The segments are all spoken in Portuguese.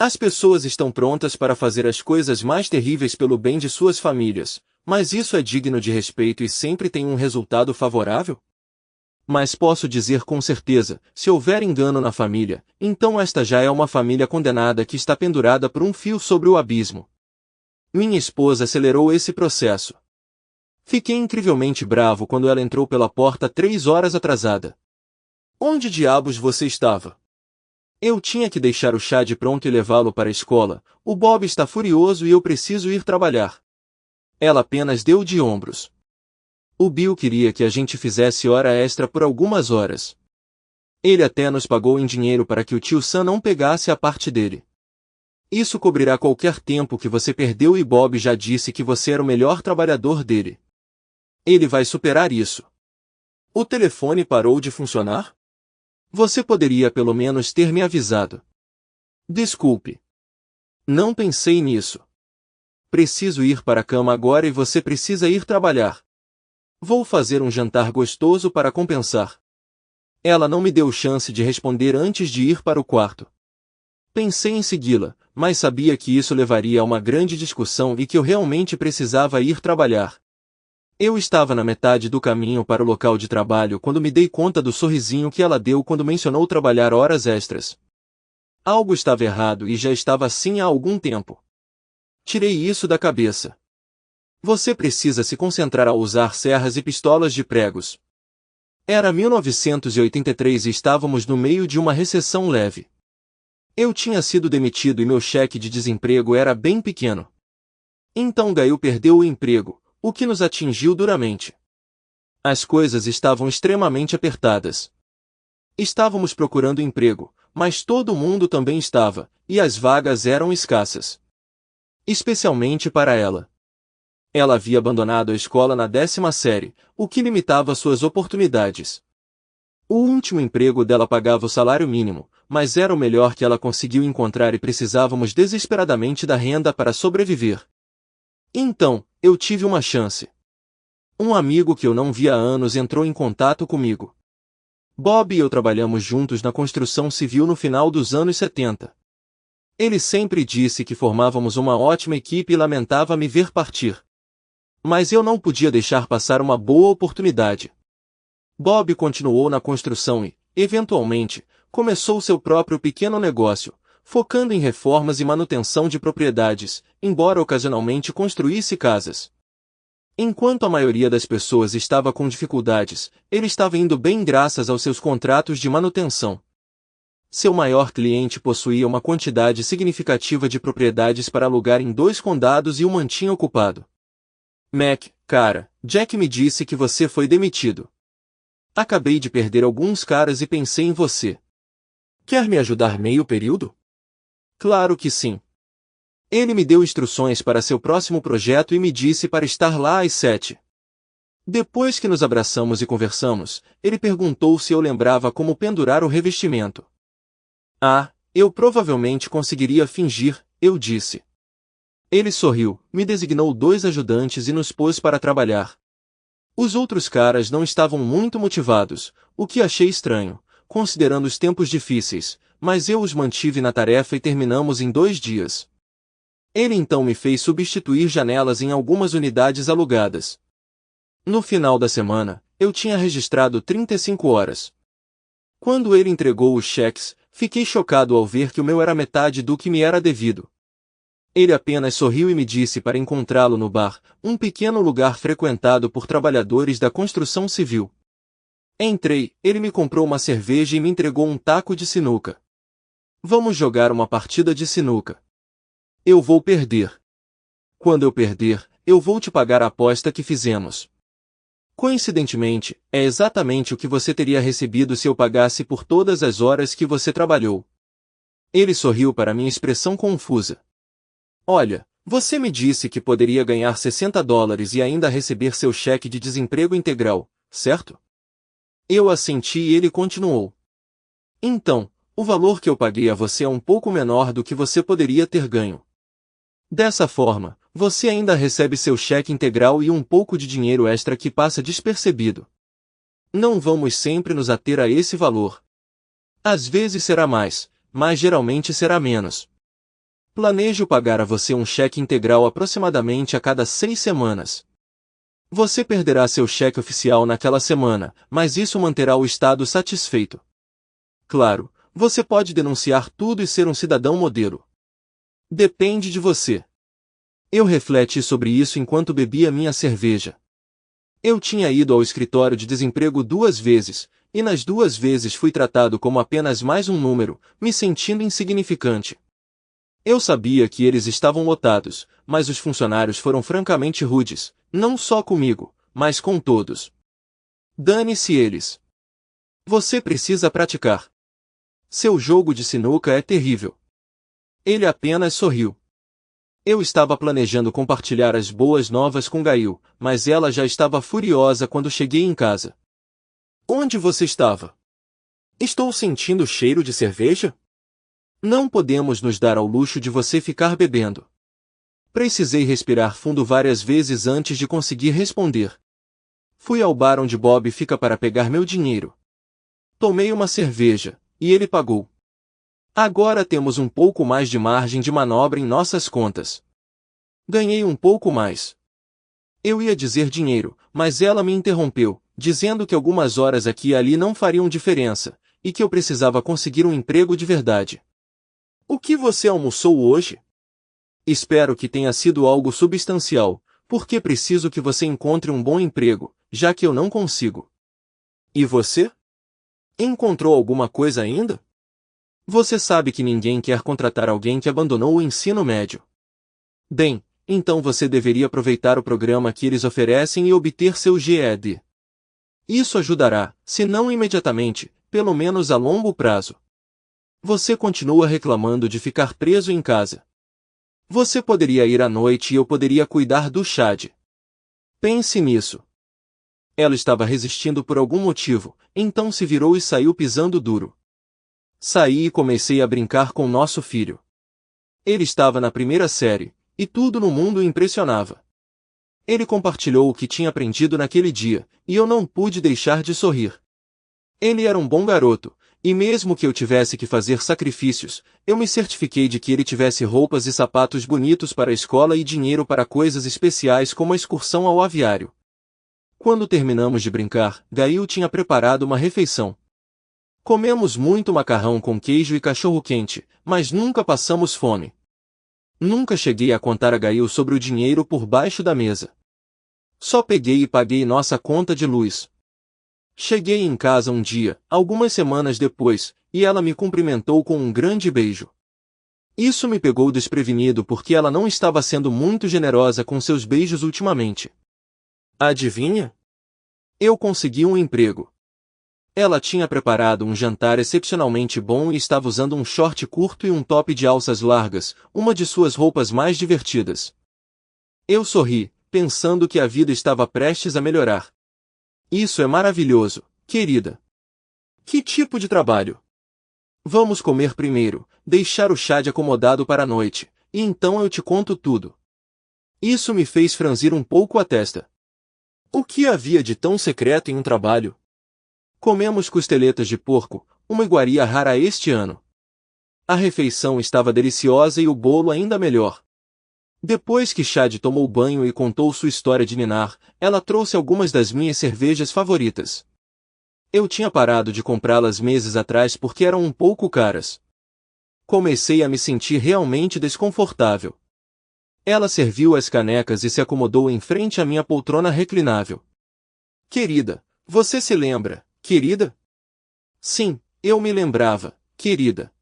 As pessoas estão prontas para fazer as coisas mais terríveis pelo bem de suas famílias, mas isso é digno de respeito e sempre tem um resultado favorável? Mas posso dizer com certeza, se houver engano na família, então esta já é uma família condenada que está pendurada por um fio sobre o abismo. Minha esposa acelerou esse processo. Fiquei incrivelmente bravo quando ela entrou pela porta 3 horas atrasada. Onde diabos você estava? Eu tinha que deixar o chá de pronto e levá-lo para a escola. O Bob está furioso e eu preciso ir trabalhar. Ela apenas deu de ombros. O Bill queria que a gente fizesse hora extra por algumas horas. Ele até nos pagou em dinheiro para que o tio Sam não pegasse a parte dele. Isso cobrirá qualquer tempo que você perdeu e Bob já disse que você era o melhor trabalhador dele. Ele vai superar isso. O telefone parou de funcionar? Você poderia pelo menos ter me avisado. Desculpe. Não pensei nisso. Preciso ir para a cama agora e você precisa ir trabalhar. Vou fazer um jantar gostoso para compensar. Ela não me deu chance de responder antes de ir para o quarto. Pensei em segui-la, mas sabia que isso levaria a uma grande discussão e que eu realmente precisava ir trabalhar. Eu estava na metade do caminho para o local de trabalho quando me dei conta do sorrisinho que ela deu quando mencionou trabalhar horas extras. Algo estava errado e já estava assim há algum tempo. Tirei isso da cabeça. Você precisa se concentrar ao usar serras e pistolas de pregos. Era 1983 e estávamos no meio de uma recessão leve. Eu tinha sido demitido e meu cheque de desemprego era bem pequeno. Então Gail perdeu o emprego, o que nos atingiu duramente. As coisas estavam extremamente apertadas. Estávamos procurando emprego, mas todo mundo também estava, e as vagas eram escassas. Especialmente para ela. Ela havia abandonado a escola na 10ª série, o que limitava suas oportunidades. O último emprego dela pagava o salário mínimo, mas era o melhor que ela conseguiu encontrar e precisávamos desesperadamente da renda para sobreviver. Então, eu tive uma chance. Um amigo que eu não via há anos entrou em contato comigo. Bob e eu trabalhamos juntos na construção civil no final dos anos 70. Ele sempre disse que formávamos uma ótima equipe e lamentava me ver partir. Mas eu não podia deixar passar uma boa oportunidade. Bob continuou na construção e, eventualmente, começou seu próprio pequeno negócio, focando em reformas e manutenção de propriedades, embora ocasionalmente construísse casas. Enquanto a maioria das pessoas estava com dificuldades, ele estava indo bem graças aos seus contratos de manutenção. Seu maior cliente possuía uma quantidade significativa de propriedades para alugar em 2 condados e o mantinha ocupado. Mac, cara, Jack me disse que você foi demitido. Acabei de perder alguns caras e pensei em você. Quer me ajudar meio período? Claro que sim. Ele me deu instruções para seu próximo projeto e me disse para estar lá às 7. Depois que nos abraçamos e conversamos, ele perguntou se eu lembrava como pendurar o revestimento. Ah, eu provavelmente conseguiria fingir, eu disse. Ele sorriu, me designou 2 ajudantes e nos pôs para trabalhar. Os outros caras não estavam muito motivados, o que achei estranho, considerando os tempos difíceis, mas eu os mantive na tarefa e terminamos em 2 dias. Ele então me fez substituir janelas em algumas unidades alugadas. No final da semana, eu tinha registrado 35 horas. Quando ele entregou os cheques, fiquei chocado ao ver que o meu era metade do que me era devido. Ele apenas sorriu e me disse para encontrá-lo no bar, um pequeno lugar frequentado por trabalhadores da construção civil. Entrei, ele me comprou uma cerveja e me entregou um taco de sinuca. Vamos jogar uma partida de sinuca. Eu vou perder. Quando eu perder, eu vou te pagar a aposta que fizemos. Coincidentemente, é exatamente o que você teria recebido se eu pagasse por todas as horas que você trabalhou. Ele sorriu para minha expressão confusa. Olha, você me disse que poderia ganhar $60 e ainda receber seu cheque de desemprego integral, certo? Eu assenti e ele continuou. Então, o valor que eu paguei a você é um pouco menor do que você poderia ter ganho. Dessa forma, você ainda recebe seu cheque integral e um pouco de dinheiro extra que passa despercebido. Não vamos sempre nos ater a esse valor. Às vezes será mais, mas geralmente será menos. Planejo pagar a você um cheque integral aproximadamente a cada 6 semanas. Você perderá seu cheque oficial naquela semana, mas isso manterá o Estado satisfeito. Claro, você pode denunciar tudo e ser um cidadão modelo. Depende de você. Eu refleti sobre isso enquanto bebia minha cerveja. Eu tinha ido ao escritório de desemprego 2 vezes, e nas 2 vezes fui tratado como apenas mais um número, me sentindo insignificante. Eu sabia que eles estavam lotados, mas os funcionários foram francamente rudes, não só comigo, mas com todos. Dane-se eles. Você precisa praticar. Seu jogo de sinuca é terrível. Ele apenas sorriu. Eu estava planejando compartilhar as boas novas com Gail, mas ela já estava furiosa quando cheguei em casa. Onde você estava? Estou sentindo o cheiro de cerveja? Não podemos nos dar ao luxo de você ficar bebendo. Precisei respirar fundo várias vezes antes de conseguir responder. Fui ao bar onde Bob fica para pegar meu dinheiro. Tomei uma cerveja, e ele pagou. Agora temos um pouco mais de margem de manobra em nossas contas. Ganhei um pouco mais. Eu ia dizer dinheiro, mas ela me interrompeu, dizendo que algumas horas aqui e ali não fariam diferença, e que eu precisava conseguir um emprego de verdade. O que você almoçou hoje? Espero que tenha sido algo substancial, porque preciso que você encontre um bom emprego, já que eu não consigo. E você? Encontrou alguma coisa ainda? Você sabe que ninguém quer contratar alguém que abandonou o ensino médio. Bem, então você deveria aproveitar o programa que eles oferecem e obter seu GED. Isso ajudará, se não imediatamente, pelo menos a longo prazo. Você continua reclamando de ficar preso em casa. Você poderia ir à noite e eu poderia cuidar do Chad. Pense nisso. Ela estava resistindo por algum motivo, então se virou e saiu pisando duro. Saí e comecei a brincar com nosso filho. Ele estava na primeira série, e tudo no mundo o impressionava. Ele compartilhou o que tinha aprendido naquele dia, e eu não pude deixar de sorrir. Ele era um bom garoto, e mesmo que eu tivesse que fazer sacrifícios, eu me certifiquei de que ele tivesse roupas e sapatos bonitos para a escola e dinheiro para coisas especiais como a excursão ao aviário. Quando terminamos de brincar, Gail tinha preparado uma refeição. Comemos muito macarrão com queijo e cachorro-quente, mas nunca passamos fome. Nunca cheguei a contar a Gail sobre o dinheiro por baixo da mesa. Só peguei e paguei nossa conta de luz. Cheguei em casa um dia, algumas semanas depois, e ela me cumprimentou com um grande beijo. Isso me pegou desprevenido porque ela não estava sendo muito generosa com seus beijos ultimamente. Adivinha? Eu consegui um emprego. Ela tinha preparado um jantar excepcionalmente bom e estava usando um short curto e um top de alças largas, uma de suas roupas mais divertidas. Eu sorri, pensando que a vida estava prestes a melhorar. Isso é maravilhoso, querida. Que tipo de trabalho? Vamos comer primeiro, deixar o chá de acomodado para a noite, e então eu te conto tudo. Isso me fez franzir um pouco a testa. O que havia de tão secreto em um trabalho? Comemos costeletas de porco, uma iguaria rara este ano. A refeição estava deliciosa e o bolo ainda melhor. Depois que Chad tomou banho e contou sua história de ninar, ela trouxe algumas das minhas cervejas favoritas. Eu tinha parado de comprá-las meses atrás porque eram um pouco caras. Comecei a me sentir realmente desconfortável. Ela serviu as canecas e se acomodou em frente à minha poltrona reclinável. Querida, você se lembra, querida? Sim, eu me lembrava, querida.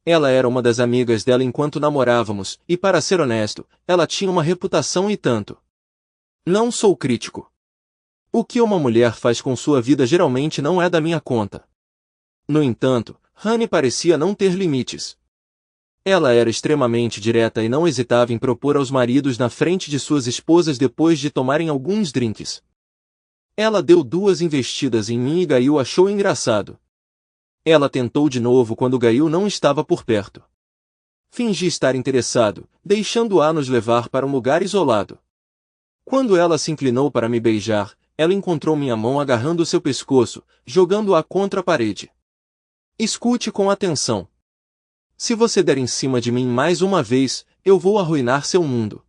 Ela era uma das amigas dela enquanto namorávamos, e para ser honesto, ela tinha uma reputação e tanto. Não sou crítico. O que uma mulher faz com sua vida geralmente não é da minha conta. No entanto, Honey parecia não ter limites. Ela era extremamente direta e não hesitava em propor aos maridos na frente de suas esposas depois de tomarem alguns drinks. Ela deu 2 investidas em mim e Gail achou engraçado. Ela tentou de novo quando Gail não estava por perto. Fingi estar interessado, deixando-a nos levar para um lugar isolado. Quando ela se inclinou para me beijar, ela encontrou minha mão agarrando seu pescoço, jogando-a contra a parede. Escute com atenção. Se você der em cima de mim mais uma vez, eu vou arruinar seu mundo.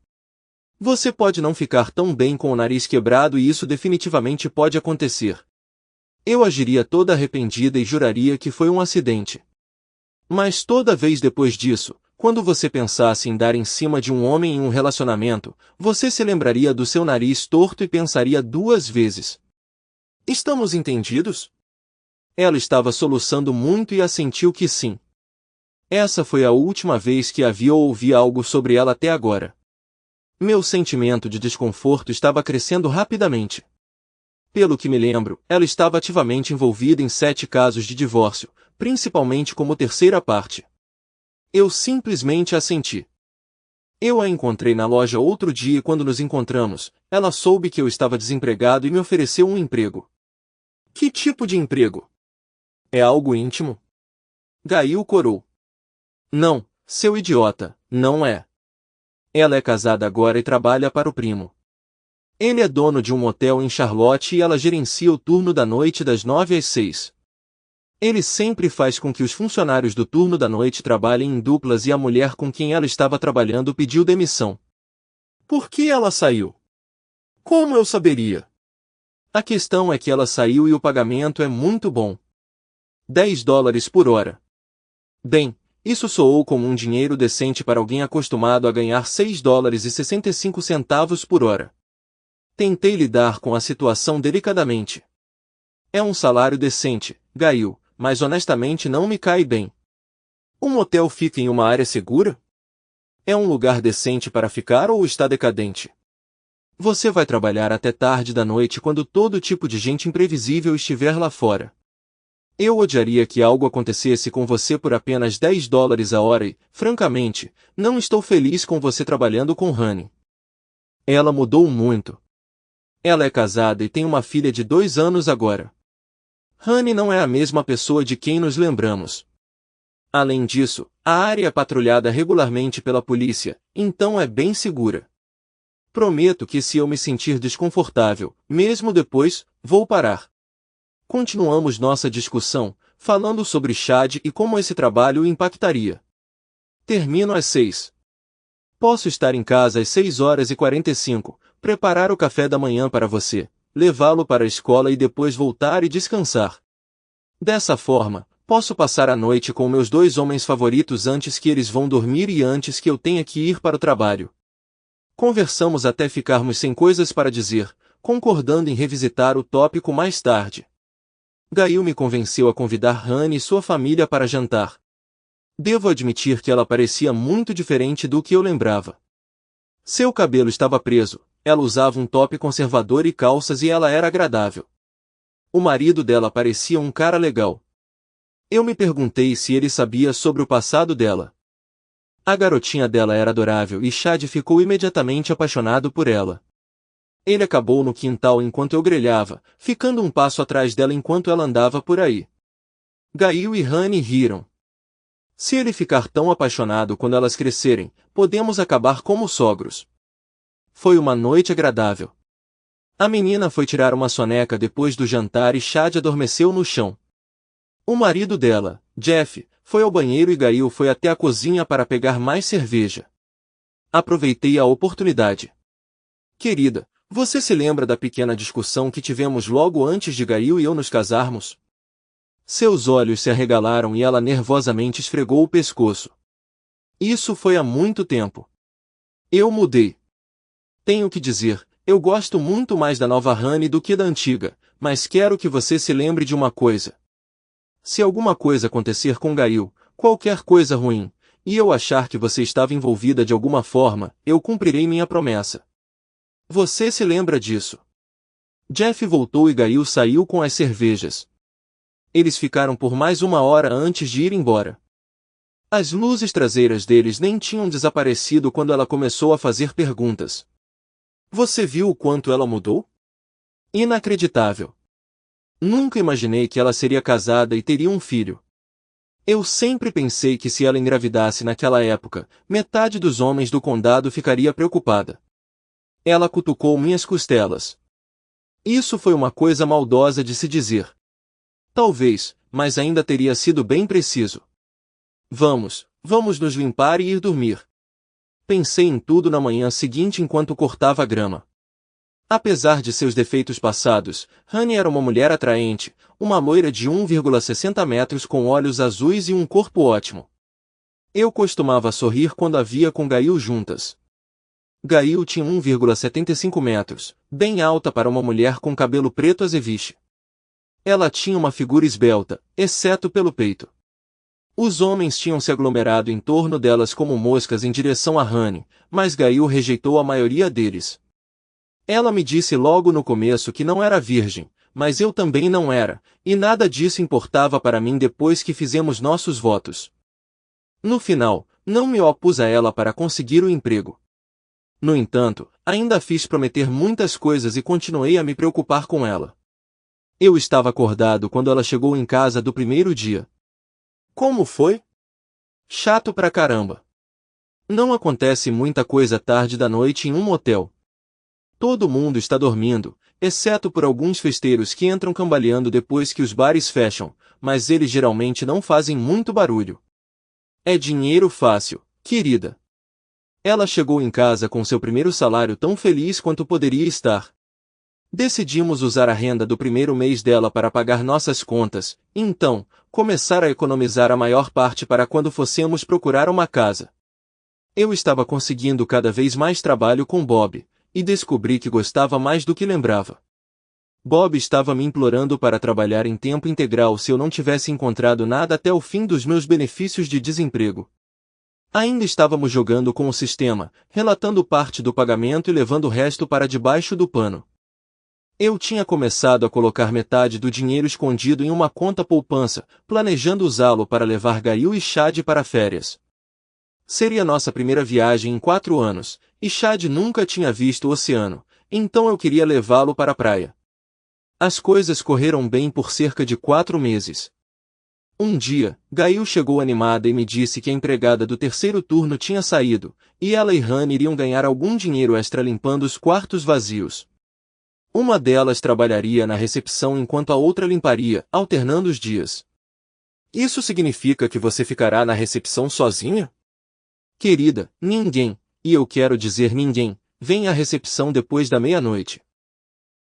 Você pode não ficar tão bem com o nariz quebrado e isso definitivamente pode acontecer. Eu agiria toda arrependida e juraria que foi um acidente. Mas toda vez depois disso, quando você pensasse em dar em cima de um homem em um relacionamento, você se lembraria do seu nariz torto e pensaria 2 vezes. Estamos entendidos? Ela estava soluçando muito e assentiu que sim. Essa foi a última vez que a vi ou ouvi algo sobre ela até agora. Meu sentimento de desconforto estava crescendo rapidamente. Pelo que me lembro, ela estava ativamente envolvida em 7 casos de divórcio, principalmente como terceira parte. Eu simplesmente assenti. Eu a encontrei na loja outro dia e quando nos encontramos, ela soube que eu estava desempregado e me ofereceu um emprego. Que tipo de emprego? É algo íntimo? Gail corou. Não, seu idiota, não é. Ela é casada agora e trabalha para o primo. Ele é dono de um motel em Charlotte e ela gerencia o turno da noite das 9 às 6. Ele sempre faz com que os funcionários do turno da noite trabalhem em duplas e a mulher com quem ela estava trabalhando pediu demissão. Por que ela saiu? Como eu saberia? A questão é que ela saiu e o pagamento é muito bom. $10 por hora. Bem, isso soou como um dinheiro decente para alguém acostumado a ganhar $6,65 por hora. Tentei lidar com a situação delicadamente. É um salário decente, Gail, mas honestamente não me cai bem. O motel fica em uma área segura? É um lugar decente para ficar ou está decadente? Você vai trabalhar até tarde da noite quando todo tipo de gente imprevisível estiver lá fora. Eu odiaria que algo acontecesse com você por apenas $10 a hora e, francamente, não estou feliz com você trabalhando com Honey. Ela mudou muito. Ela é casada e tem uma filha de 2 anos agora. Honey não é a mesma pessoa de quem nos lembramos. Além disso, a área é patrulhada regularmente pela polícia, então é bem segura. Prometo que se eu me sentir desconfortável, mesmo depois, vou parar. Continuamos nossa discussão, falando sobre Chad e como esse trabalho o impactaria. Termino às 6. Posso estar em casa às 6h45, preparar o café da manhã para você, levá-lo para a escola e depois voltar e descansar. Dessa forma, posso passar a noite com meus 2 homens favoritos antes que eles vão dormir e antes que eu tenha que ir para o trabalho. Conversamos até ficarmos sem coisas para dizer, concordando em revisitar o tópico mais tarde. Gail me convenceu a convidar Honey e sua família para jantar. Devo admitir que ela parecia muito diferente do que eu lembrava. Seu cabelo estava preso, ela usava um top conservador e calças e ela era agradável. O marido dela parecia um cara legal. Eu me perguntei se ele sabia sobre o passado dela. A garotinha dela era adorável e Chad ficou imediatamente apaixonado por ela. Ele acabou no quintal enquanto eu grelhava, ficando um passo atrás dela enquanto ela andava por aí. Gail e Honey riram. Se ele ficar tão apaixonado quando elas crescerem, podemos acabar como sogros. Foi uma noite agradável. A menina foi tirar uma soneca depois do jantar e Chad adormeceu no chão. O marido dela, Jeff, foi ao banheiro e Gail foi até a cozinha para pegar mais cerveja. Aproveitei a oportunidade. Querida, você se lembra da pequena discussão que tivemos logo antes de Gail e eu nos casarmos? Seus olhos se arregalaram e ela nervosamente esfregou o pescoço. Isso foi há muito tempo. Eu mudei. Tenho que dizer, eu gosto muito mais da nova Honey do que da antiga, mas quero que você se lembre de uma coisa. Se alguma coisa acontecer com Gail, qualquer coisa ruim, e eu achar que você estava envolvida de alguma forma, eu cumprirei minha promessa. Você se lembra disso? Jeff voltou e Gail saiu com as cervejas. Eles ficaram por mais 1 hora antes de ir embora. As luzes traseiras deles nem tinham desaparecido quando ela começou a fazer perguntas. Você viu o quanto ela mudou? Inacreditável. Nunca imaginei que ela seria casada e teria um filho. Eu sempre pensei que se ela engravidasse naquela época, metade dos homens do condado ficaria preocupada. Ela cutucou minhas costelas. Isso foi uma coisa maldosa de se dizer. Talvez, mas ainda teria sido bem preciso. Vamos, Vamos nos limpar e ir dormir. Pensei em tudo na manhã seguinte enquanto cortava a grama. Apesar de seus defeitos passados, Honey era uma mulher atraente, uma loira de 1,60 metros com olhos azuis e um corpo ótimo. Eu costumava sorrir quando a via com Gail juntas. Gail tinha 1,75 metros, bem alta para uma mulher com cabelo preto azeviche. Ela tinha uma figura esbelta, exceto pelo peito. Os homens tinham se aglomerado em torno delas como moscas em direção a Honey, mas Gail rejeitou a maioria deles. Ela me disse logo no começo que não era virgem, mas eu também não era, e nada disso importava para mim depois que fizemos nossos votos. No final, não me opus a ela para conseguir o emprego. No entanto, ainda fiz prometer muitas coisas e continuei a me preocupar com ela. Eu estava acordado quando ela chegou em casa do primeiro dia. Como foi? Chato pra caramba. Não acontece muita coisa tarde da noite em um motel. Todo mundo está dormindo, exceto por alguns festeiros que entram cambaleando depois que os bares fecham, mas eles geralmente não fazem muito barulho. É dinheiro fácil, querida. Ela chegou em casa com seu primeiro salário tão feliz quanto poderia estar. Decidimos usar a renda do primeiro mês dela para pagar nossas contas, e então, começar a economizar a maior parte para quando fossemos procurar uma casa. Eu estava conseguindo cada vez mais trabalho com Bob, e descobri que gostava mais do que lembrava. Bob estava me implorando para trabalhar em tempo integral se eu não tivesse encontrado nada até o fim dos meus benefícios de desemprego. Ainda estávamos jogando com o sistema, relatando parte do pagamento e levando o resto para debaixo do pano. Eu tinha começado a colocar metade do dinheiro escondido em uma conta poupança, planejando usá-lo para levar Gail e Chad para férias. Seria nossa primeira viagem em 4 anos, e Chad nunca tinha visto o oceano, então eu queria levá-lo para a praia. As coisas correram bem por cerca de 4 meses. Um dia, Gail chegou animada e me disse que a empregada do terceiro turno tinha saído, e ela e Honey iriam ganhar algum dinheiro extra limpando os quartos vazios. Uma delas trabalharia na recepção enquanto a outra limparia, alternando os dias. Isso significa que você ficará na recepção sozinha? Querida, ninguém, e eu quero dizer ninguém, vem à recepção depois da meia-noite.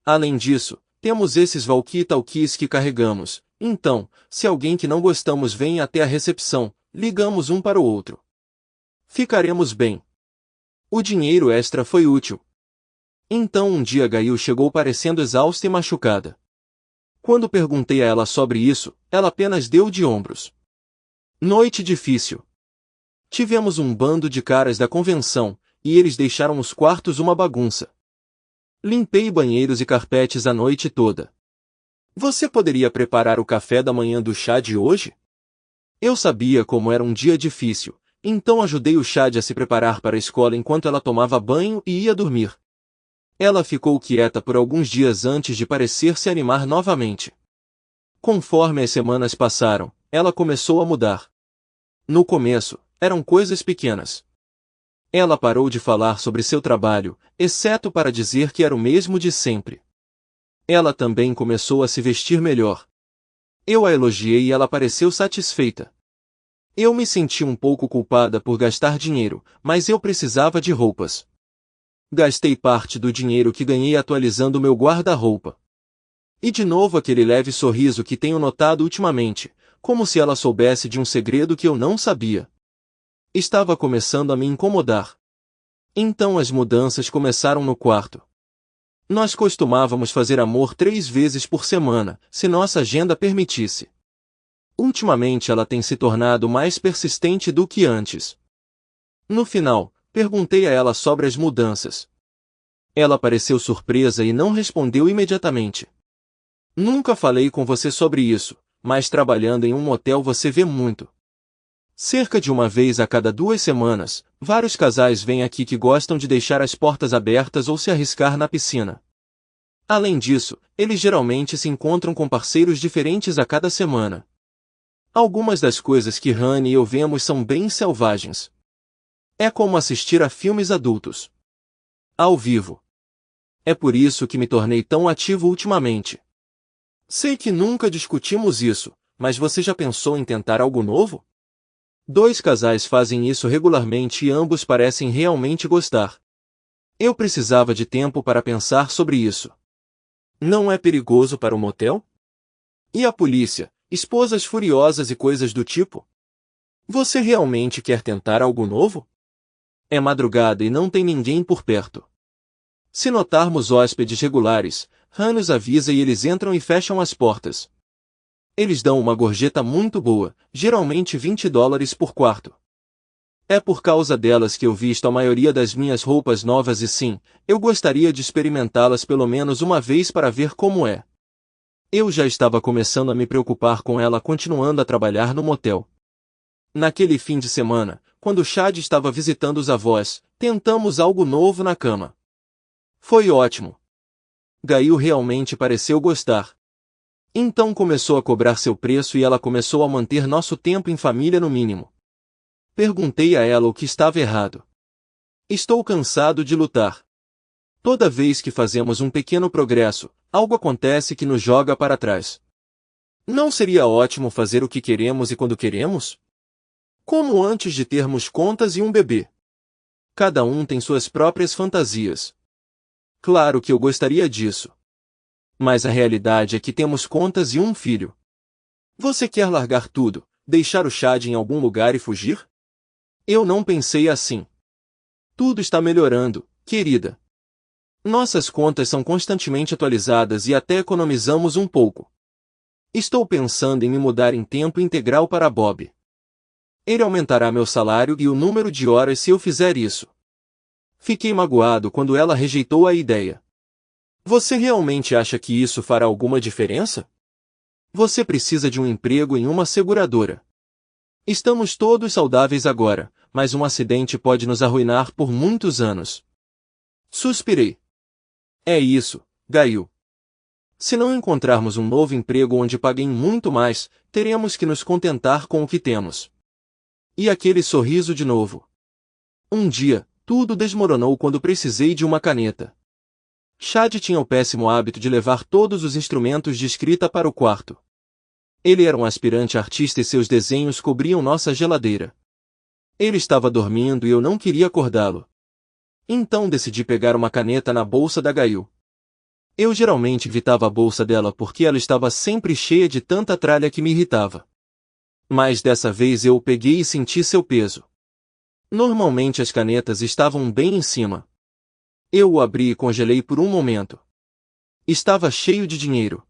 Além disso, temos esses walkie-talkies que carregamos, então, se alguém que não gostamos vem até a recepção, ligamos um para o outro. Ficaremos bem. O dinheiro extra foi útil. Então um dia Gail chegou parecendo exausta e machucada. Quando perguntei a ela sobre isso, ela apenas deu de ombros. Noite difícil. Tivemos um bando de caras da convenção, e eles deixaram os quartos uma bagunça. Limpei banheiros e carpetes a noite toda. Você poderia preparar o café da manhã do chá de hoje? Eu sabia como era um dia difícil, então ajudei o Chad a se preparar para a escola enquanto ela tomava banho e ia dormir. Ela ficou quieta por alguns dias antes de parecer se animar novamente. Conforme as semanas passaram, ela começou a mudar. No começo, eram coisas pequenas. Ela parou de falar sobre seu trabalho, exceto para dizer que era o mesmo de sempre. Ela também começou a se vestir melhor. Eu a elogiei e ela pareceu satisfeita. Eu me senti um pouco culpada por gastar dinheiro, mas eu precisava de roupas. Gastei parte do dinheiro que ganhei atualizando meu guarda-roupa. E de novo aquele leve sorriso que tenho notado ultimamente, como se ela soubesse de um segredo que eu não sabia. Estava começando a me incomodar. Então as mudanças começaram no quarto. Nós costumávamos fazer amor 3 vezes por semana, se nossa agenda permitisse. Ultimamente ela tem se tornado mais persistente do que antes. No final, perguntei a ela sobre as mudanças. Ela pareceu surpresa e não respondeu imediatamente. Nunca falei com você sobre isso, mas trabalhando em um motel você vê muito. Cerca de uma vez a cada 2 semanas, vários casais vêm aqui que gostam de deixar as portas abertas ou se arriscar na piscina. Além disso, eles geralmente se encontram com parceiros diferentes a cada semana. Algumas das coisas que Honey e eu vemos são bem selvagens. É como assistir a filmes adultos. Ao vivo. É por isso que me tornei tão ativo ultimamente. Sei que nunca discutimos isso, mas você já pensou em tentar algo novo? Dois casais fazem isso regularmente e ambos parecem realmente gostar. Eu precisava de tempo para pensar sobre isso. Não é perigoso para o motel? E a polícia, esposas furiosas e coisas do tipo? Você realmente quer tentar algo novo? É madrugada e não tem ninguém por perto. Se notarmos hóspedes regulares, Han nos avisa e eles entram e fecham as portas. Eles dão uma gorjeta muito boa, geralmente $20 por quarto. É por causa delas que eu visto a maioria das minhas roupas novas e sim, eu gostaria de experimentá-las pelo menos uma vez para ver como é. Eu já estava começando a me preocupar com ela continuando a trabalhar no motel. Naquele fim de semana, quando Chad estava visitando os avós, tentamos algo novo na cama. Foi ótimo. Gail realmente pareceu gostar. Então começou a cobrar seu preço e ela começou a manter nosso tempo em família no mínimo. Perguntei a ela o que estava errado. Estou cansado de lutar. Toda vez que fazemos um pequeno progresso, algo acontece que nos joga para trás. Não seria ótimo fazer o que queremos e quando queremos? Como antes de termos contas e um bebê. Cada um tem suas próprias fantasias. Claro que eu gostaria disso. Mas a realidade é que temos contas e um filho. Você quer largar tudo, deixar o Chad em algum lugar e fugir? Eu não pensei assim. Tudo está melhorando, querida. Nossas contas são constantemente atualizadas e até economizamos um pouco. Estou pensando em me mudar em tempo integral para Bob. Ele aumentará meu salário e o número de horas se eu fizer isso. Fiquei magoado quando ela rejeitou a ideia. Você realmente acha que isso fará alguma diferença? Você precisa de um emprego em uma seguradora. Estamos todos saudáveis agora, mas um acidente pode nos arruinar por muitos anos. Suspirei. É isso, Gail. Se não encontrarmos um novo emprego onde paguem muito mais, teremos que nos contentar com o que temos. E aquele sorriso de novo. Um dia, tudo desmoronou quando precisei de uma caneta. Chad tinha o péssimo hábito de levar todos os instrumentos de escrita para o quarto. Ele era um aspirante artista e seus desenhos cobriam nossa geladeira. Ele estava dormindo e eu não queria acordá-lo. Então decidi pegar uma caneta na bolsa da Gail. Eu geralmente evitava a bolsa dela porque ela estava sempre cheia de tanta tralha que me irritava. Mas dessa vez eu o peguei e senti seu peso. Normalmente as canetas estavam bem em cima. Eu o abri e congelei por um momento. Estava cheio de dinheiro.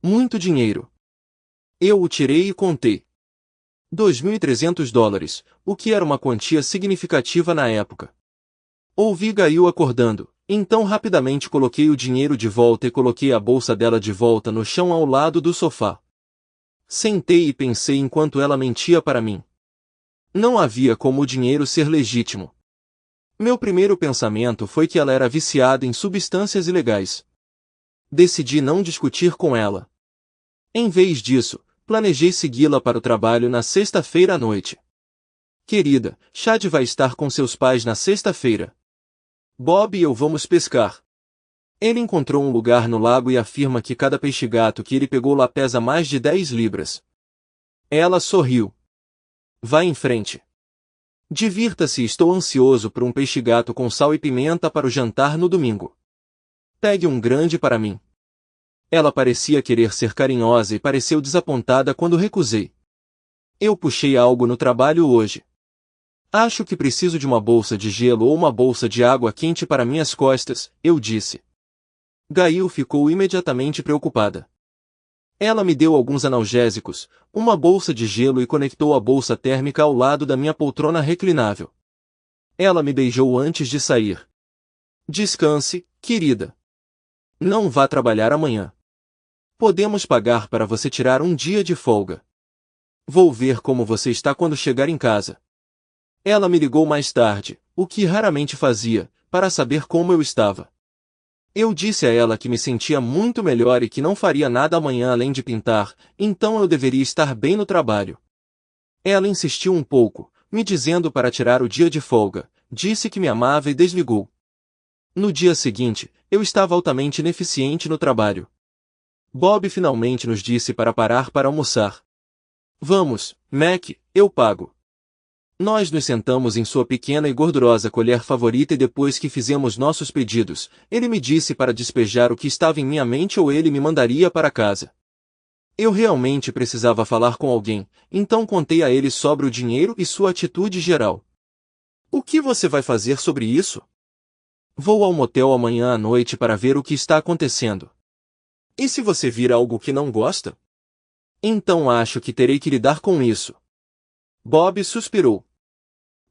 Muito dinheiro. Eu o tirei e contei. $2.300, o que era uma quantia significativa na época. Ouvi Gail acordando, então rapidamente coloquei o dinheiro de volta e coloquei a bolsa dela de volta no chão ao lado do sofá. Sentei e pensei enquanto ela mentia para mim. Não havia como o dinheiro ser legítimo. Meu primeiro pensamento foi que ela era viciada em substâncias ilegais. Decidi não discutir com ela. Em vez disso, planejei segui-la para o trabalho na sexta-feira à noite. Querida, Chad vai estar com seus pais na sexta-feira. Bob e eu vamos pescar. Ele encontrou um lugar no lago e afirma que cada peixe-gato que ele pegou lá pesa mais de 10 libras. Ela sorriu. Vá em frente. Divirta-se, estou ansioso por um peixe-gato com sal e pimenta para o jantar no domingo. Pegue um grande para mim. Ela parecia querer ser carinhosa e pareceu desapontada quando recusei. Eu puxei algo no trabalho hoje. Acho que preciso de uma bolsa de gelo ou uma bolsa de água quente para minhas costas, eu disse. Gail ficou imediatamente preocupada. Ela me deu alguns analgésicos, uma bolsa de gelo e conectou a bolsa térmica ao lado da minha poltrona reclinável. Ela me beijou antes de sair. Descanse, querida. Não vá trabalhar amanhã. Podemos pagar para você tirar um dia de folga. Vou ver como você está quando chegar em casa. Ela me ligou mais tarde, o que raramente fazia, para saber como eu estava. Eu disse a ela que me sentia muito melhor e que não faria nada amanhã além de pintar, então eu deveria estar bem no trabalho. Ela insistiu um pouco, me dizendo para tirar o dia de folga, disse que me amava e desligou. No dia seguinte, eu estava altamente ineficiente no trabalho. Bob finalmente nos disse para parar para almoçar. Vamos, Mac, eu pago. Nós nos sentamos em sua pequena e gordurosa colher favorita e depois que fizemos nossos pedidos, ele me disse para despejar o que estava em minha mente ou ele me mandaria para casa. Eu realmente precisava falar com alguém, então contei a ele sobre o dinheiro e sua atitude geral. O que você vai fazer sobre isso? Vou ao motel amanhã à noite para ver o que está acontecendo. E se você vir algo que não gosta? Então acho que terei que lidar com isso. Bob suspirou.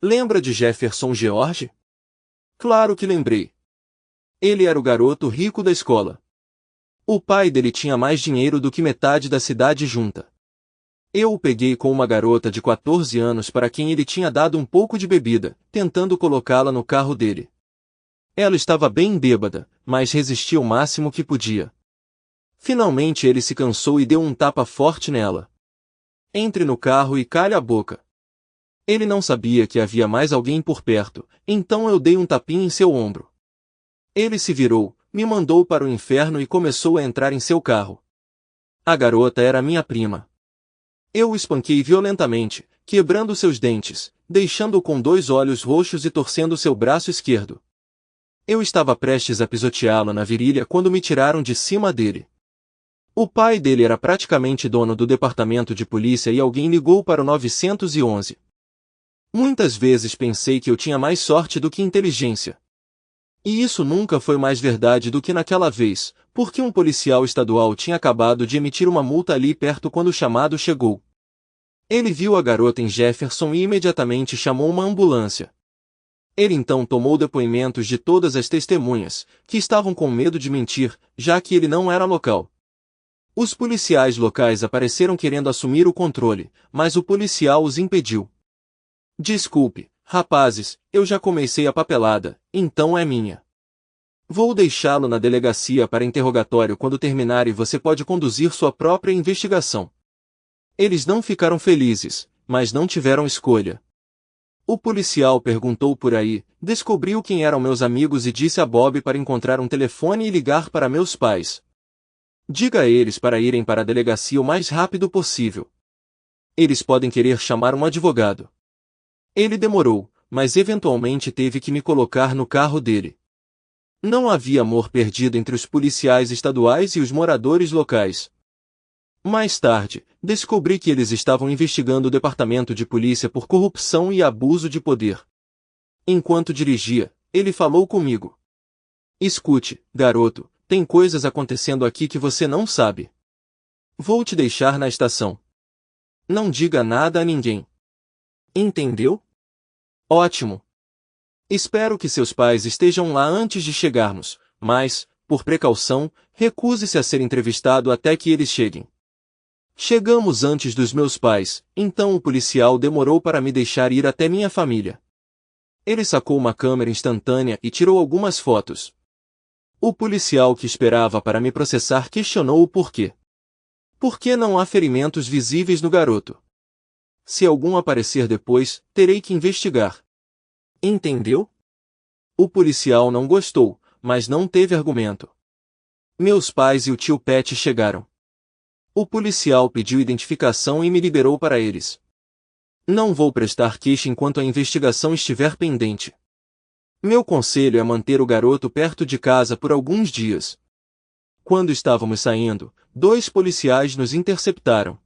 Lembra de Jefferson George? Claro que lembrei. Ele era o garoto rico da escola. O pai dele tinha mais dinheiro do que metade da cidade junta. Eu o peguei com uma garota de 14 anos para quem ele tinha dado um pouco de bebida, tentando colocá-la no carro dele. Ela estava bem bêbada, mas resistia o máximo que podia. Finalmente ele se cansou e deu um tapa forte nela. Entre no carro e calhe a boca. Ele não sabia que havia mais alguém por perto, então eu dei um tapinha em seu ombro. Ele se virou, me mandou para o inferno e começou a entrar em seu carro. A garota era minha prima. Eu o espanquei violentamente, quebrando seus dentes, deixando-o com 2 olhos roxos e torcendo seu braço esquerdo. Eu estava prestes a pisoteá-lo na virilha quando me tiraram de cima dele. O pai dele era praticamente dono do departamento de polícia e alguém ligou para o 911. Muitas vezes pensei que eu tinha mais sorte do que inteligência. E isso nunca foi mais verdade do que naquela vez, porque um policial estadual tinha acabado de emitir uma multa ali perto quando o chamado chegou. Ele viu a garota em Jefferson e imediatamente chamou uma ambulância. Ele então tomou depoimentos de todas as testemunhas, que estavam com medo de mentir, já que ele não era local. Os policiais locais apareceram querendo assumir o controle, mas o policial os impediu. Desculpe, rapazes, eu já comecei a papelada, então é minha. Vou deixá-lo na delegacia para interrogatório quando terminar e você pode conduzir sua própria investigação. Eles não ficaram felizes, mas não tiveram escolha. O policial perguntou por aí, descobriu quem eram meus amigos e disse a Bob para encontrar um telefone e ligar para meus pais. Diga a eles para irem para a delegacia o mais rápido possível. Eles podem querer chamar um advogado. Ele demorou, mas eventualmente teve que me colocar no carro dele. Não havia amor perdido entre os policiais estaduais e os moradores locais. Mais tarde, descobri que eles estavam investigando o departamento de polícia por corrupção e abuso de poder. Enquanto dirigia, ele falou comigo. Escute, garoto, tem coisas acontecendo aqui que você não sabe. Vou te deixar na estação. Não diga nada a ninguém. Entendeu? Ótimo. Espero que seus pais estejam lá antes de chegarmos, mas, por precaução, recuse-se a ser entrevistado até que eles cheguem. Chegamos antes dos meus pais, então o policial demorou para me deixar ir até minha família. Ele sacou uma câmera instantânea e tirou algumas fotos. O policial que esperava para me processar questionou o porquê. Por que não há ferimentos visíveis no garoto? Se algum aparecer depois, terei que investigar. Entendeu? O policial não gostou, mas não teve argumento. Meus pais e o tio Pat chegaram. O policial pediu identificação e me liberou para eles. Não vou prestar queixa enquanto a investigação estiver pendente. Meu conselho é manter o garoto perto de casa por alguns dias. Quando estávamos saindo, 2 policiais nos interceptaram.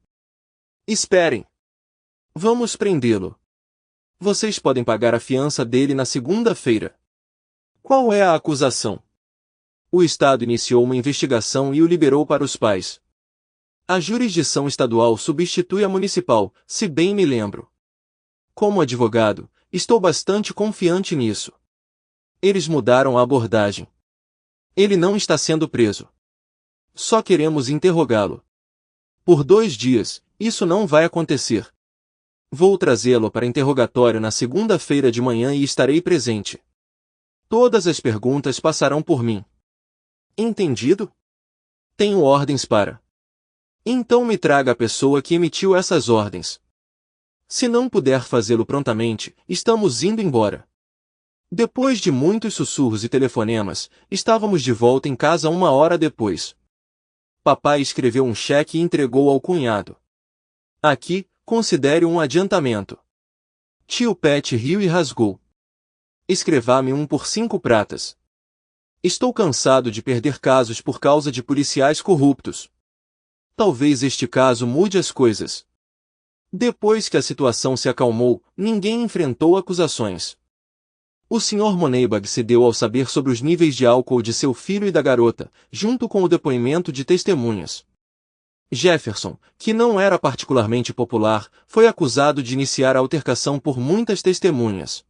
Esperem! Vamos prendê-lo. Vocês podem pagar a fiança dele na segunda-feira. Qual é a acusação? O Estado iniciou uma investigação e o liberou para os pais. A jurisdição estadual substitui a municipal, se bem me lembro. Como advogado, estou bastante confiante nisso. Eles mudaram a abordagem. Ele não está sendo preso. Só queremos interrogá-lo. Por 2 dias, isso não vai acontecer. Vou trazê-lo para interrogatório na segunda-feira de manhã e estarei presente. Todas as perguntas passarão por mim. Entendido? Tenho ordens para. Então me traga a pessoa que emitiu essas ordens. Se não puder fazê-lo prontamente, estamos indo embora. Depois de muitos sussurros e telefonemas, estávamos de volta em casa 1 hora depois. Papai escreveu um cheque e entregou ao cunhado. Aqui, considere um adiantamento. Tio Pet riu e rasgou. Escreva-me um por 5 pratas. Estou cansado de perder casos por causa de policiais corruptos. Talvez este caso mude as coisas. Depois que a situação se acalmou, ninguém enfrentou acusações. O Sr. Moneybag cedeu ao saber sobre os níveis de álcool de seu filho e da garota, junto com o depoimento de testemunhas. Jefferson, que não era particularmente popular, foi acusado de iniciar a altercação por muitas testemunhas.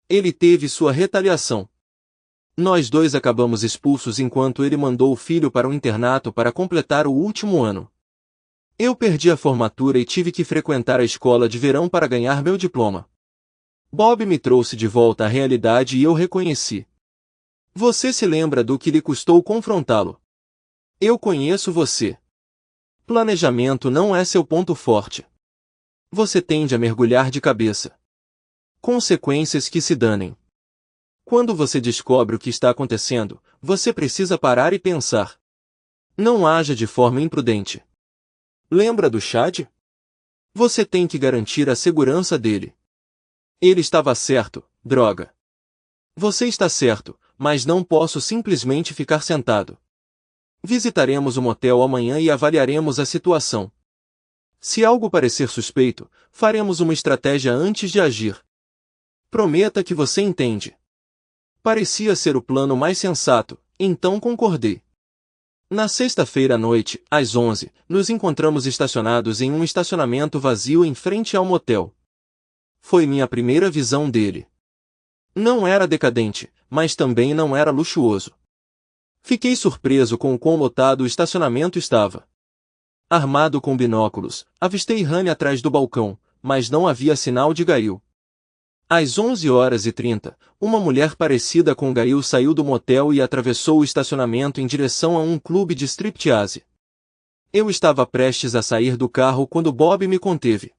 Ele teve sua retaliação. Nós dois acabamos expulsos enquanto ele mandou o filho para um internato para completar o último ano. Eu perdi a formatura e tive que frequentar a escola de verão para ganhar meu diploma. Bob me trouxe de volta à realidade e eu reconheci. Você se lembra do que lhe custou confrontá-lo? Eu conheço você. Planejamento não é seu ponto forte. Você tende a mergulhar de cabeça. Consequências que se danem. Quando você descobre o que está acontecendo, você precisa parar e pensar. Não haja de forma imprudente. Lembra do Chad? Você tem que garantir a segurança dele. Ele estava certo, droga. Você está certo, mas não posso simplesmente ficar sentado. Visitaremos o motel amanhã e avaliaremos a situação. Se algo parecer suspeito, faremos uma estratégia antes de agir. Prometa que você entende. Parecia ser o plano mais sensato, então concordei. Na sexta-feira à noite, às 11, nos encontramos estacionados em um estacionamento vazio em frente ao motel. Foi minha primeira visão dele. Não era decadente, mas também não era luxuoso. Fiquei surpreso com o quão lotado o estacionamento estava. Armado com binóculos, avistei Rani atrás do balcão, mas não havia sinal de Gail. Às 11h30, uma mulher parecida com Gail saiu do motel e atravessou o estacionamento em direção a um clube de striptease. Eu estava prestes a sair do carro quando Bob me conteve.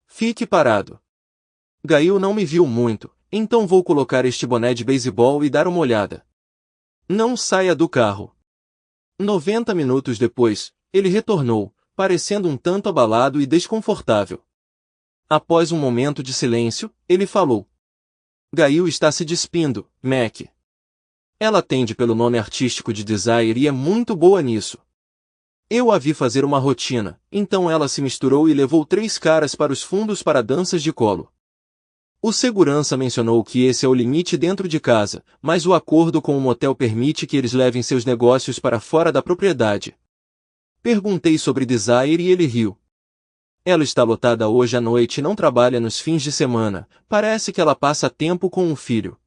Fique parado. Gail não me viu muito, então vou colocar este boné de beisebol e dar uma olhada. Não saia do carro. 90 minutos depois, ele retornou, parecendo um tanto abalado e desconfortável. Após um momento de silêncio, ele falou. Gail está se despindo, Mac. Ela atende pelo nome artístico de Desire e é muito boa nisso. Eu a vi fazer uma rotina, então ela se misturou e levou 3 caras para os fundos para danças de colo. O segurança mencionou que esse é o limite dentro de casa, mas o acordo com o motel permite que eles levem seus negócios para fora da propriedade. Perguntei sobre Desire e ele riu. Ela está lotada hoje à noite e não trabalha nos fins de semana, parece que ela passa tempo com um filho.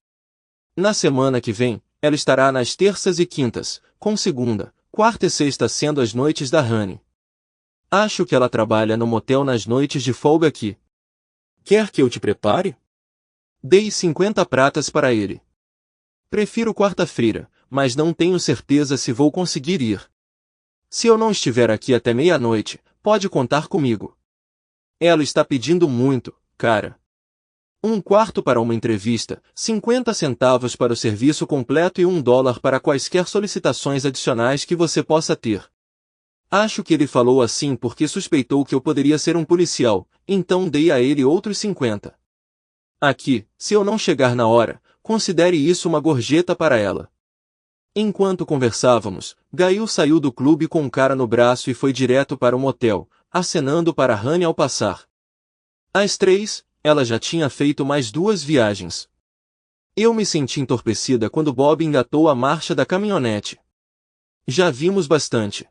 Na semana que vem, ela estará nas terças e quintas, com segunda, quarta e sexta sendo as noites da Honey. Acho que ela trabalha no motel nas noites de folga aqui. Quer que eu te prepare? Dei 50 pratas para ele. Prefiro quarta-feira, mas não tenho certeza se vou conseguir ir. Se eu não estiver aqui até meia-noite, pode contar comigo. Ela está pedindo muito, cara. $1 para uma entrevista, 50 centavos para o serviço completo e $1 para quaisquer solicitações adicionais que você possa ter. Acho que ele falou assim porque suspeitou que eu poderia ser um policial, então dei a ele outros 50. Aqui, se eu não chegar na hora, considere isso uma gorjeta para ela. Enquanto conversávamos, Gail saiu do clube com um cara no braço e foi direto para o motel, acenando para Honey ao passar. Às 3, ela já tinha feito mais 2 viagens. Eu me senti entorpecida quando Bob engatou a marcha da caminhonete. Já vimos bastante.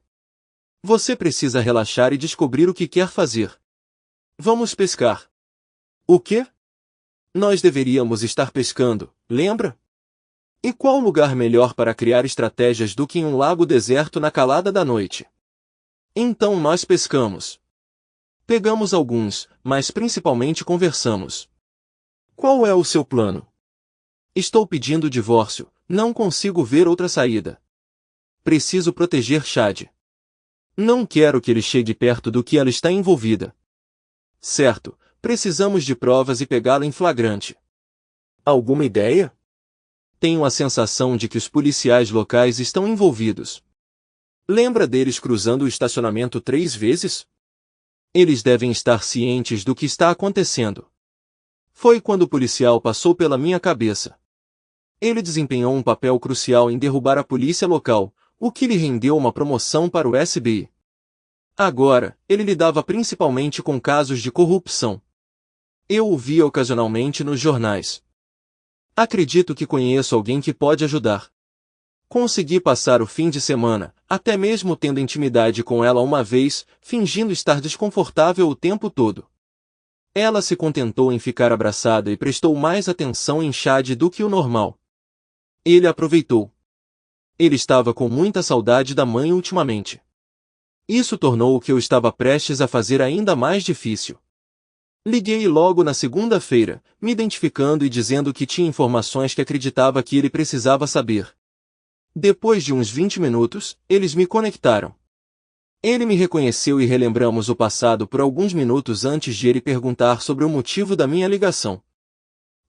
Você precisa relaxar e descobrir o que quer fazer. Vamos pescar. O quê? Nós deveríamos estar pescando, lembra? E qual lugar melhor para criar estratégias do que em um lago deserto na calada da noite? Então nós pescamos. Pegamos alguns, mas principalmente conversamos. Qual é o seu plano? Estou pedindo divórcio, não consigo ver outra saída. Preciso proteger Chad. Não quero que ele chegue perto do que ela está envolvida. Certo, precisamos de provas e pegá-la em flagrante. Alguma ideia? Tenho a sensação de que os policiais locais estão envolvidos. Lembra deles cruzando o estacionamento 3 vezes? Eles devem estar cientes do que está acontecendo. Foi quando o policial passou pela minha cabeça. Ele desempenhou um papel crucial em derrubar a polícia local, o que lhe rendeu uma promoção para o SBI. Agora, ele lidava principalmente com casos de corrupção. Eu o via ocasionalmente nos jornais. Acredito que conheço alguém que pode ajudar. Consegui passar o fim de semana, até mesmo tendo intimidade com ela uma vez, fingindo estar desconfortável o tempo todo. Ela se contentou em ficar abraçada e prestou mais atenção em Chad do que o normal. Ele aproveitou. Ele estava com muita saudade da mãe ultimamente. Isso tornou o que eu estava prestes a fazer ainda mais difícil. Liguei logo na segunda-feira, me identificando e dizendo que tinha informações que acreditava que ele precisava saber. Depois de uns 20 minutos, eles me conectaram. Ele me reconheceu e relembramos o passado por alguns minutos antes de ele perguntar sobre o motivo da minha ligação.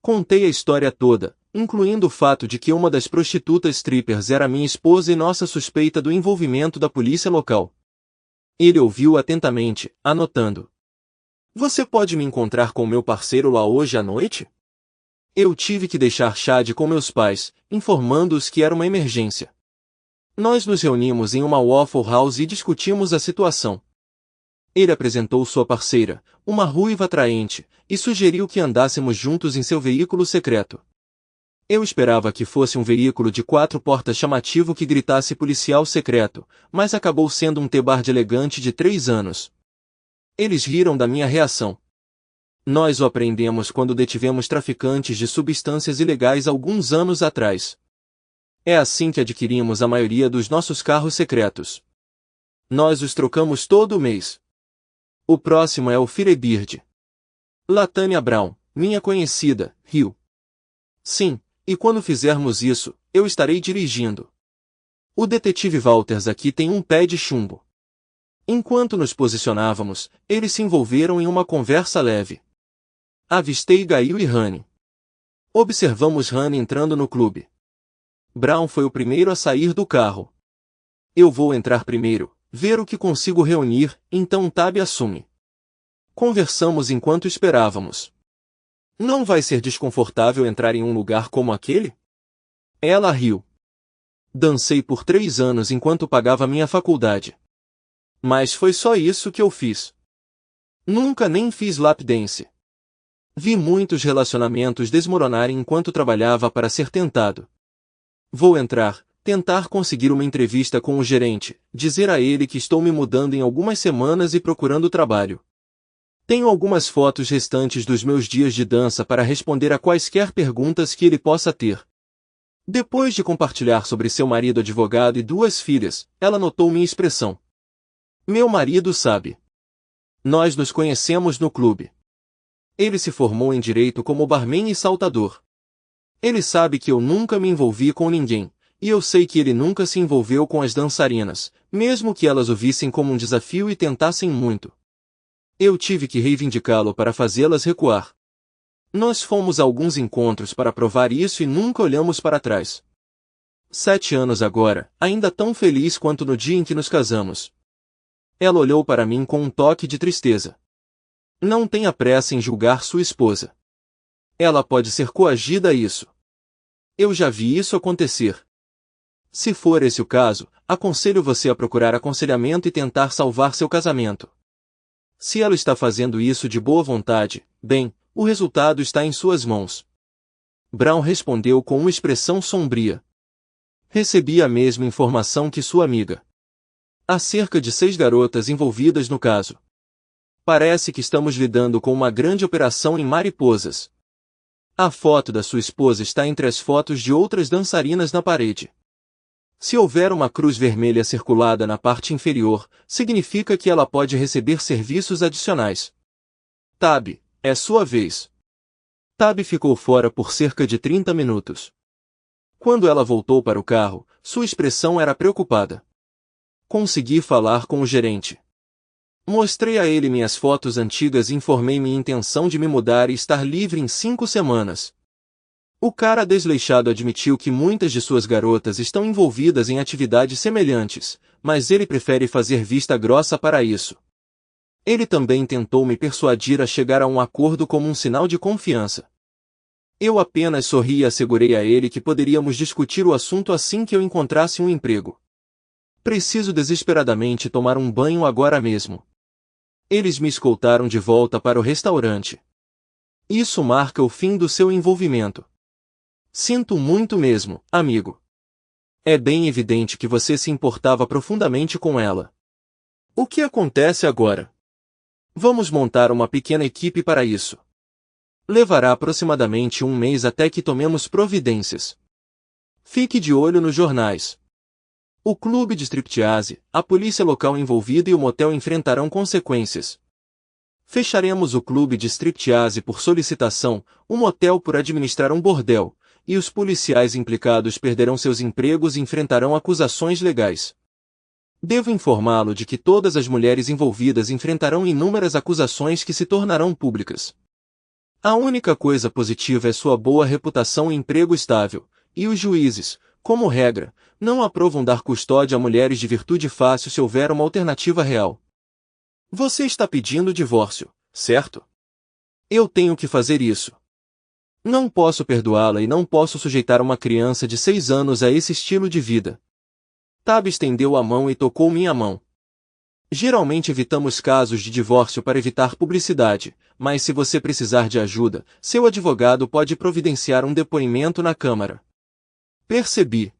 Contei a história toda, incluindo o fato de que uma das prostitutas strippers era minha esposa e nossa suspeita do envolvimento da polícia local. Ele ouviu atentamente, anotando. Você pode me encontrar com meu parceiro lá hoje à noite? Eu tive que deixar Chad com meus pais, informando-os que era uma emergência. Nós nos reunimos em uma Waffle House e discutimos a situação. Ele apresentou sua parceira, uma ruiva atraente, e sugeriu que andássemos juntos em seu veículo secreto. Eu esperava que fosse um veículo de 4 portas chamativo que gritasse policial secreto, mas acabou sendo um T-Bard elegante de 3 anos. Eles riram da minha reação. Nós o apreendemos quando detivemos traficantes de substâncias ilegais alguns anos atrás. É assim que adquirimos a maioria dos nossos carros secretos. Nós os trocamos todo mês. O próximo é o Firebird. Latanya Brown, minha conhecida, riu. Sim, e quando fizermos isso, eu estarei dirigindo. O detetive Walters aqui tem um pé de chumbo. Enquanto nos posicionávamos, eles se envolveram em uma conversa leve. Avistei Gail e Honey. Observamos Honey entrando no clube. Brown foi o primeiro a sair do carro. Eu vou entrar primeiro, ver o que consigo reunir, então Tab assume. Conversamos enquanto esperávamos. Não vai ser desconfortável entrar em um lugar como aquele? Ela riu. Dancei por 3 anos enquanto pagava minha faculdade. Mas foi só isso que eu fiz. Nunca nem fiz lap dance. Vi muitos relacionamentos desmoronarem enquanto trabalhava para ser tentado. Vou entrar, tentar conseguir uma entrevista com o gerente, dizer a ele que estou me mudando em algumas semanas e procurando trabalho. Tenho algumas fotos restantes dos meus dias de dança para responder a quaisquer perguntas que ele possa ter. Depois de compartilhar sobre seu marido advogado e 2 filhas, ela notou minha expressão. Meu marido sabe. Nós nos conhecemos no clube. Ele se formou em direito como barman e saltador. Ele sabe que eu nunca me envolvi com ninguém, e eu sei que ele nunca se envolveu com as dançarinas, mesmo que elas o vissem como um desafio e tentassem muito. Eu tive que reivindicá-lo para fazê-las recuar. Nós fomos a alguns encontros para provar isso e nunca olhamos para trás. 7 anos agora, ainda tão feliz quanto no dia em que nos casamos. Ela olhou para mim com um toque de tristeza. Não tenha pressa em julgar sua esposa. Ela pode ser coagida a isso. Eu já vi isso acontecer. Se for esse o caso, aconselho você a procurar aconselhamento e tentar salvar seu casamento. Se ela está fazendo isso de boa vontade, bem, o resultado está em suas mãos. Brown respondeu com uma expressão sombria. Recebi a mesma informação que sua amiga. Há cerca de 6 garotas envolvidas no caso. Parece que estamos lidando com uma grande operação em mariposas. A foto da sua esposa está entre as fotos de outras dançarinas na parede. Se houver uma cruz vermelha circulada na parte inferior, significa que ela pode receber serviços adicionais. Tab, é sua vez. Tab ficou fora por cerca de 30 minutos. Quando ela voltou para o carro, sua expressão era preocupada. Consegui falar com o gerente. Mostrei a ele minhas fotos antigas e informei minha intenção de me mudar e estar livre em 5 semanas. O cara desleixado admitiu que muitas de suas garotas estão envolvidas em atividades semelhantes, mas ele prefere fazer vista grossa para isso. Ele também tentou me persuadir a chegar a um acordo como um sinal de confiança. Eu apenas sorri e assegurei a ele que poderíamos discutir o assunto assim que eu encontrasse um emprego. Preciso desesperadamente tomar um banho agora mesmo. Eles me escoltaram de volta para o restaurante. Isso marca o fim do seu envolvimento. Sinto muito mesmo, amigo. É bem evidente que você se importava profundamente com ela. O que acontece agora? Vamos montar uma pequena equipe para isso. Levará aproximadamente um mês até que tomemos providências. Fique de olho nos jornais. O clube de striptease, a polícia local envolvida e o motel enfrentarão consequências. Fecharemos o clube de striptease por solicitação, o motel por administrar um bordel, e os policiais implicados perderão seus empregos e enfrentarão acusações legais. Devo informá-lo de que todas as mulheres envolvidas enfrentarão inúmeras acusações que se tornarão públicas. A única coisa positiva é sua boa reputação e emprego estável, e os juízes, como regra, não aprovam dar custódia a mulheres de virtude fácil se houver uma alternativa real. Você está pedindo divórcio, certo? Eu tenho que fazer isso. Não posso perdoá-la e não posso sujeitar uma criança de 6 anos a esse estilo de vida. Tab estendeu a mão e tocou minha mão. Geralmente evitamos casos de divórcio para evitar publicidade, mas se você precisar de ajuda, seu advogado pode providenciar um depoimento na Câmara. Percebi.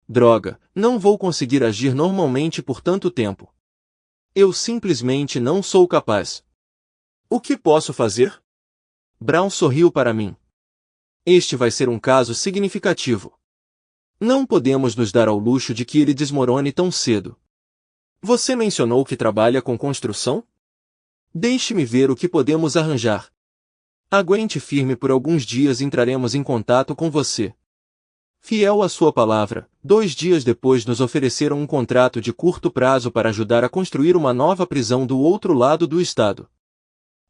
Droga, não vou conseguir agir normalmente por tanto tempo. Eu simplesmente não sou capaz. O que posso fazer? Brown sorriu para mim. Este vai ser um caso significativo. Não podemos nos dar ao luxo de que ele desmorone tão cedo. Você mencionou que trabalha com construção? Deixe-me ver o que podemos arranjar. Aguente firme por alguns dias e entraremos em contato com você. Fiel à sua palavra, 2 dias depois nos ofereceram um contrato de curto prazo para ajudar a construir uma nova prisão do outro lado do estado.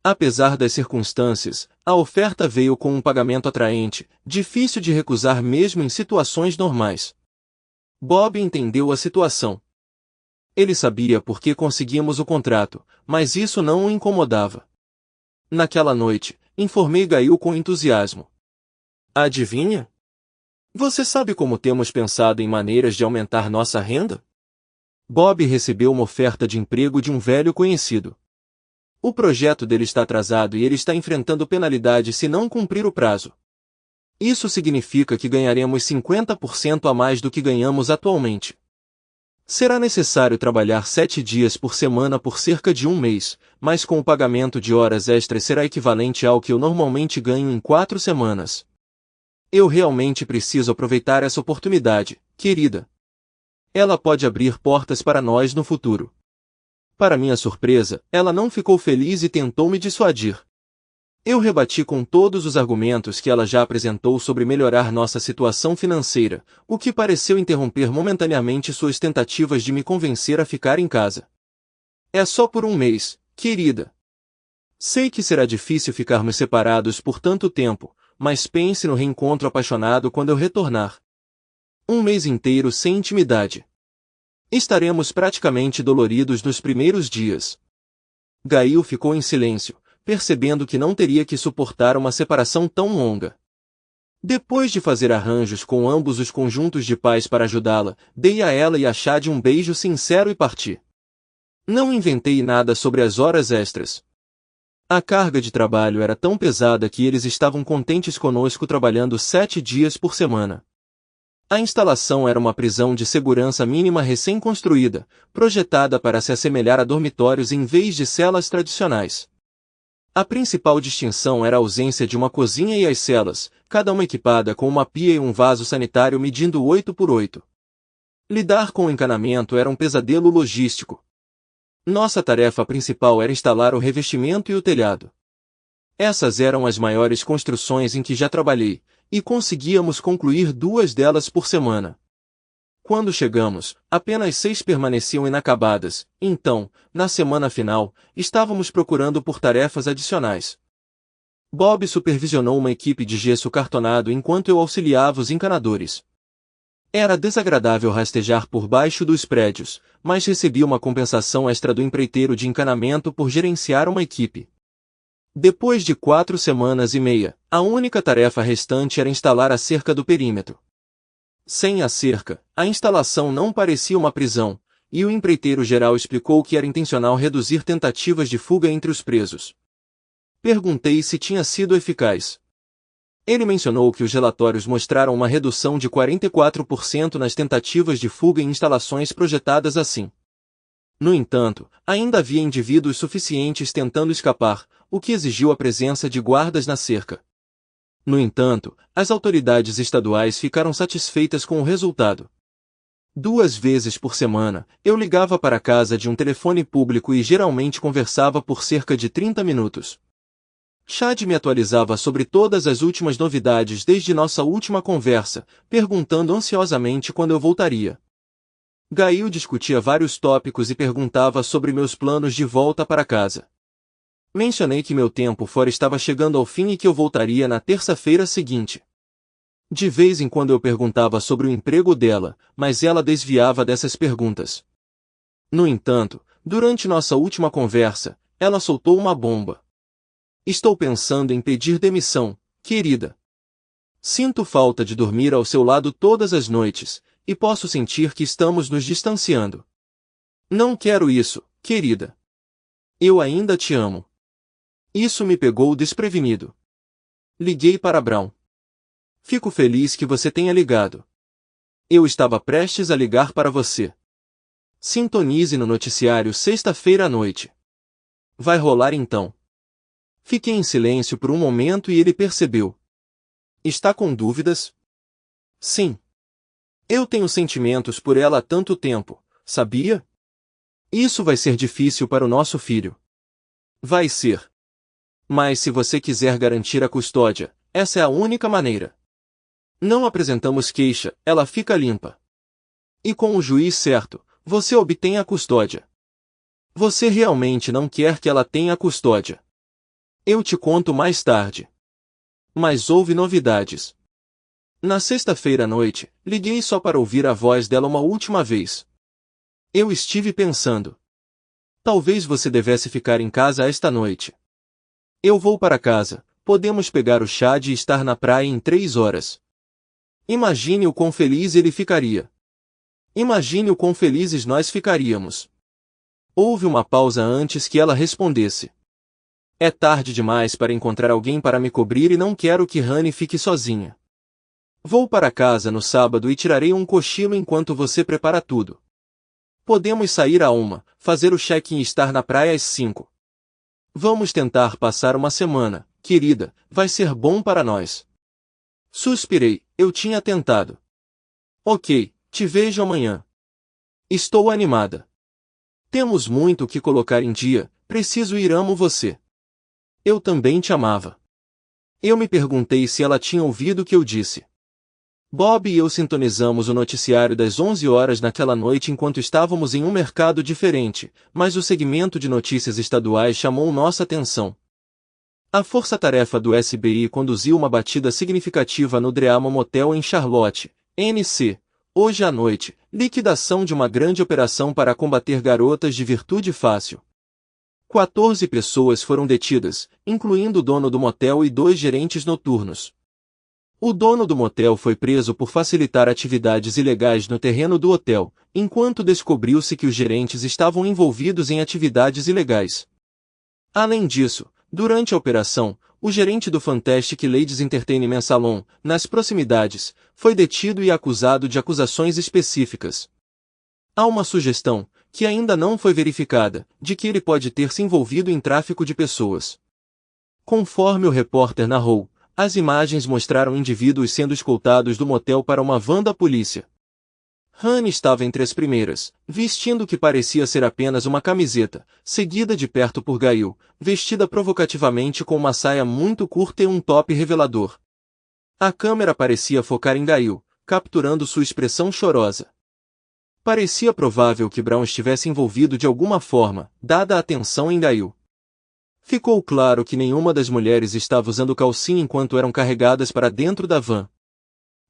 Apesar das circunstâncias, a oferta veio com um pagamento atraente, difícil de recusar mesmo em situações normais. Bob entendeu a situação. Ele sabia por que conseguimos o contrato, mas isso não o incomodava. Naquela noite, informei Gail com entusiasmo. Adivinha? Você sabe como temos pensado em maneiras de aumentar nossa renda? Bob recebeu uma oferta de emprego de um velho conhecido. O projeto dele está atrasado e ele está enfrentando penalidade se não cumprir o prazo. Isso significa que ganharemos 50% a mais do que ganhamos atualmente. Será necessário trabalhar 7 dias por semana por cerca de um mês, mas com o pagamento de horas extras será equivalente ao que eu normalmente ganho em 4 semanas. Eu realmente preciso aproveitar essa oportunidade, querida. Ela pode abrir portas para nós no futuro. Para minha surpresa, ela não ficou feliz e tentou me dissuadir. Eu rebati com todos os argumentos que ela já apresentou sobre melhorar nossa situação financeira, o que pareceu interromper momentaneamente suas tentativas de me convencer a ficar em casa. É só por um mês, querida. Sei que será difícil ficarmos separados por tanto tempo, mas pense no reencontro apaixonado quando eu retornar. Um mês inteiro sem intimidade. Estaremos praticamente doloridos nos primeiros dias. Gail ficou em silêncio, percebendo que não teria que suportar uma separação tão longa. Depois de fazer arranjos com ambos os conjuntos de pais para ajudá-la, dei a ela e a Chad um beijo sincero e parti. Não inventei nada sobre as horas extras. A carga de trabalho era tão pesada que eles estavam contentes conosco trabalhando 7 dias por semana. A instalação era uma prisão de segurança mínima recém-construída, projetada para se assemelhar a dormitórios em vez de celas tradicionais. A principal distinção era a ausência de uma cozinha e as celas, cada uma equipada com uma pia e um vaso sanitário medindo 8 por 8. Lidar com o encanamento era um pesadelo logístico. Nossa tarefa principal era instalar o revestimento e o telhado. Essas eram as maiores construções em que já trabalhei, e conseguíamos concluir 2 delas por semana. Quando chegamos, apenas 6 permaneciam inacabadas, então, na semana final, estávamos procurando por tarefas adicionais. Bob supervisionou uma equipe de gesso cartonado enquanto eu auxiliava os encanadores. Era desagradável rastejar por baixo dos prédios, mas recebi uma compensação extra do empreiteiro de encanamento por gerenciar uma equipe. Depois de 4 semanas e meia, a única tarefa restante era instalar a cerca do perímetro. Sem a cerca, a instalação não parecia uma prisão, e o empreiteiro geral explicou que era intencional reduzir tentativas de fuga entre os presos. Perguntei se tinha sido eficaz. Ele mencionou que os relatórios mostraram uma redução de 44% nas tentativas de fuga em instalações projetadas assim. No entanto, ainda havia indivíduos suficientes tentando escapar, o que exigiu a presença de guardas na cerca. No entanto, as autoridades estaduais ficaram satisfeitas com o resultado. 2 vezes por semana, eu ligava para a casa de um telefone público e geralmente conversava por cerca de 30 minutos. Chad me atualizava sobre todas as últimas novidades desde nossa última conversa, perguntando ansiosamente quando eu voltaria. Gail discutia vários tópicos e perguntava sobre meus planos de volta para casa. Mencionei que meu tempo fora estava chegando ao fim e que eu voltaria na terça-feira seguinte. De vez em quando eu perguntava sobre o emprego dela, mas ela desviava dessas perguntas. No entanto, durante nossa última conversa, ela soltou uma bomba. Estou pensando em pedir demissão, querida. Sinto falta de dormir ao seu lado todas as noites, e posso sentir que estamos nos distanciando. Não quero isso, querida. Eu ainda te amo. Isso me pegou desprevenido. Liguei para Brown. Fico feliz que você tenha ligado. Eu estava prestes a ligar para você. Sintonize no noticiário sexta-feira à noite. Vai rolar então. Fiquei em silêncio por um momento e ele percebeu. Está com dúvidas? Sim. Eu tenho sentimentos por ela há tanto tempo, sabia? Isso vai ser difícil para o nosso filho. Vai ser. Mas se você quiser garantir a custódia, essa é a única maneira. Não apresentamos queixa, ela fica limpa. E com o juiz certo, você obtém a custódia. Você realmente não quer que ela tenha a custódia. Eu te conto mais tarde. Mas houve novidades. Na sexta-feira à noite, liguei só para ouvir a voz dela uma última vez. Eu estive pensando. Talvez você devesse ficar em casa esta noite. Eu vou para casa, podemos pegar o Chad e estar na praia em 3 horas. Imagine o quão feliz ele ficaria. Imagine o quão felizes nós ficaríamos. Houve uma pausa antes que ela respondesse. É tarde demais para encontrar alguém para me cobrir e não quero que Honey fique sozinha. Vou para casa no sábado e tirarei um cochilo enquanto você prepara tudo. Podemos sair a 1, fazer o check-in e estar na praia às 5. Vamos tentar passar uma semana, querida, vai ser bom para nós. Suspirei, eu tinha tentado. Ok, te vejo amanhã. Estou animada. Temos muito o que colocar em dia, preciso ir, amo você. Eu também te amava. Eu me perguntei se ela tinha ouvido o que eu disse. Bob e eu sintonizamos o noticiário das 11 horas naquela noite enquanto estávamos em um mercado diferente, mas o segmento de notícias estaduais chamou nossa atenção. A força-tarefa do SBI conduziu uma batida significativa no Dreamo Motel em Charlotte, NC. Hoje à noite, liquidação de uma grande operação para combater garotas de virtude fácil. 14 pessoas foram detidas, incluindo o dono do motel e 2 gerentes noturnos. O dono do motel foi preso por facilitar atividades ilegais no terreno do hotel, enquanto descobriu-se que os gerentes estavam envolvidos em atividades ilegais. Além disso, durante a operação, o gerente do Fantastic Ladies Entertainment Salon, nas proximidades, foi detido e acusado de acusações específicas. Há uma sugestão, que ainda não foi verificada, de que ele pode ter se envolvido em tráfico de pessoas. Conforme o repórter narrou, as imagens mostraram indivíduos sendo escoltados do motel para uma van da polícia. Honey estava entre as primeiras, vestindo o que parecia ser apenas uma camiseta, seguida de perto por Gail, vestida provocativamente com uma saia muito curta e um top revelador. A câmera parecia focar em Gail, capturando sua expressão chorosa. Parecia provável que Brown estivesse envolvido de alguma forma, dada a tensão em Gail. Ficou claro que nenhuma das mulheres estava usando calcinha enquanto eram carregadas para dentro da van.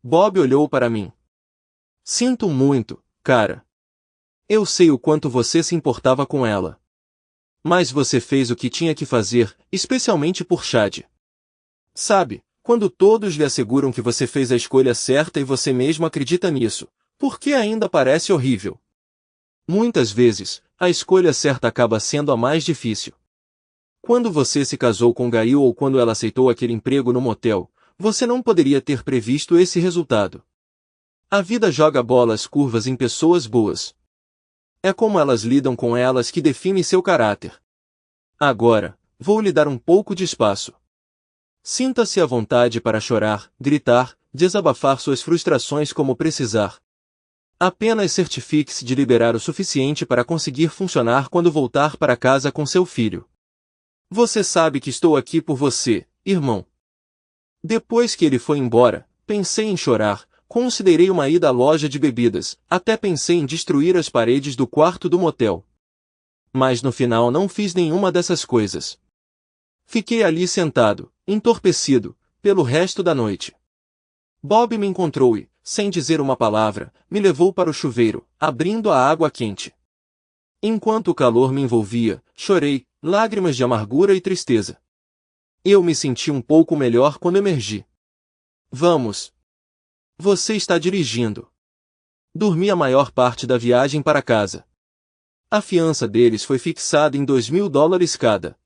Bob olhou para mim. Sinto muito, cara. Eu sei o quanto você se importava com ela. Mas você fez o que tinha que fazer, especialmente por Chad. Sabe, quando todos lhe asseguram que você fez a escolha certa e você mesmo acredita nisso, por que ainda parece horrível? Muitas vezes, a escolha certa acaba sendo a mais difícil. Quando você se casou com Gail ou quando ela aceitou aquele emprego no motel, você não poderia ter previsto esse resultado. A vida joga bolas curvas em pessoas boas. É como elas lidam com elas que define seu caráter. Agora, vou lhe dar um pouco de espaço. Sinta-se à vontade para chorar, gritar, desabafar suas frustrações como precisar. Apenas certifique-se de liberar o suficiente para conseguir funcionar quando voltar para casa com seu filho. Você sabe que estou aqui por você, irmão. Depois que ele foi embora, pensei em chorar, considerei uma ida à loja de bebidas, até pensei em destruir as paredes do quarto do motel. Mas no final não fiz nenhuma dessas coisas. Fiquei ali sentado, entorpecido, pelo resto da noite. Bob me encontrou e, sem dizer uma palavra, me levou para o chuveiro, abrindo a água quente. Enquanto o calor me envolvia, chorei, lágrimas de amargura e tristeza. Eu me senti um pouco melhor quando emergi. Vamos. Você está dirigindo. Dormi a maior parte da viagem para casa. A fiança deles foi fixada em $2.000 cada.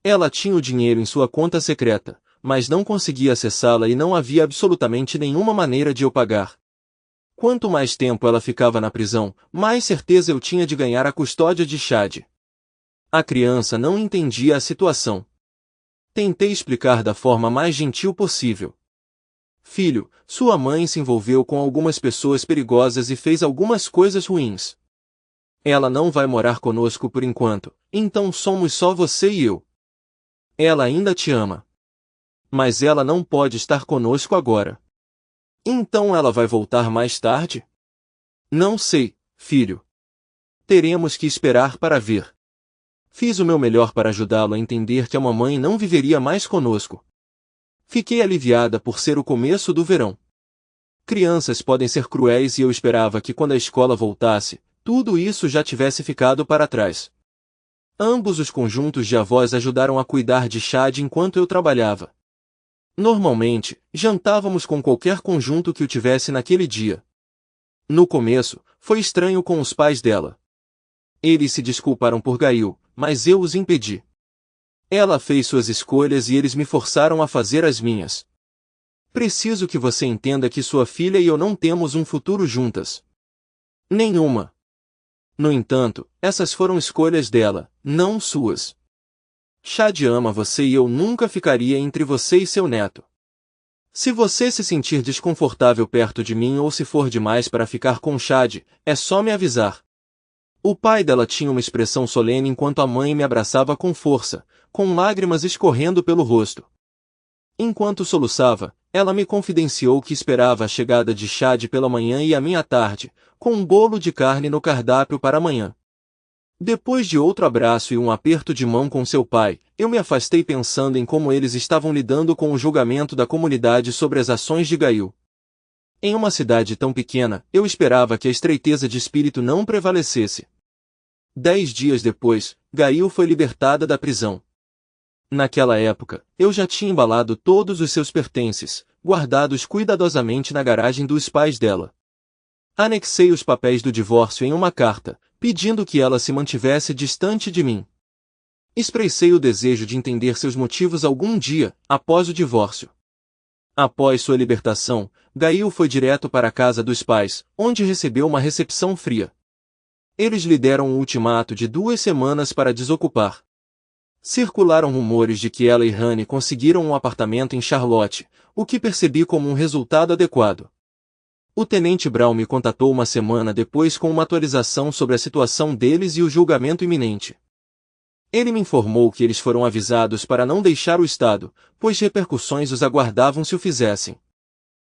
Ela tinha o dinheiro em sua conta secreta, mas não conseguia acessá-la e não havia absolutamente nenhuma maneira de eu pagar. Quanto mais tempo ela ficava na prisão, mais certeza eu tinha de ganhar a custódia de Chad. A criança não entendia a situação. Tentei explicar da forma mais gentil possível. Filho, sua mãe se envolveu com algumas pessoas perigosas e fez algumas coisas ruins. Ela não vai morar conosco por enquanto, então somos só você e eu. Ela ainda te ama. Mas ela não pode estar conosco agora. Então ela vai voltar mais tarde? Não sei, filho. Teremos que esperar para ver. Fiz o meu melhor para ajudá-lo a entender que a mamãe não viveria mais conosco. Fiquei aliviada por ser o começo do verão. Crianças podem ser cruéis e eu esperava que quando a escola voltasse, tudo isso já tivesse ficado para trás. Ambos os conjuntos de avós ajudaram a cuidar de Chad enquanto eu trabalhava. Normalmente, jantávamos com qualquer conjunto que o tivesse naquele dia. No começo, foi estranho com os pais dela. Eles se desculparam por Gail, mas eu os impedi. Ela fez suas escolhas e eles me forçaram a fazer as minhas. Preciso que você entenda que sua filha e eu não temos um futuro juntas. Nenhuma. No entanto, essas foram escolhas dela, não suas. Chad ama você e eu nunca ficaria entre você e seu neto. Se você se sentir desconfortável perto de mim ou se for demais para ficar com Chad, é só me avisar. O pai dela tinha uma expressão solene enquanto a mãe me abraçava com força, com lágrimas escorrendo pelo rosto. Enquanto soluçava, ela me confidenciou que esperava a chegada de Chad pela manhã e a minha à tarde, com um bolo de carne no cardápio para amanhã. Depois de outro abraço e um aperto de mão com seu pai, eu me afastei pensando em como eles estavam lidando com o julgamento da comunidade sobre as ações de Gail. Em uma cidade tão pequena, eu esperava que a estreiteza de espírito não prevalecesse. 10 dias depois, Gail foi libertada da prisão. Naquela época, eu já tinha embalado todos os seus pertences, guardados cuidadosamente na garagem dos pais dela. Anexei os papéis do divórcio em uma carta, pedindo que ela se mantivesse distante de mim. Expressei o desejo de entender seus motivos algum dia, após o divórcio. Após sua libertação, Gail foi direto para a casa dos pais, onde recebeu uma recepção fria. Eles lhe deram um ultimato de 2 semanas para desocupar. Circularam rumores de que ela e Honey conseguiram um apartamento em Charlotte, o que percebi como um resultado adequado. O tenente Brown me contatou uma semana depois com uma atualização sobre a situação deles e o julgamento iminente. Ele me informou que eles foram avisados para não deixar o estado, pois repercussões os aguardavam se o fizessem.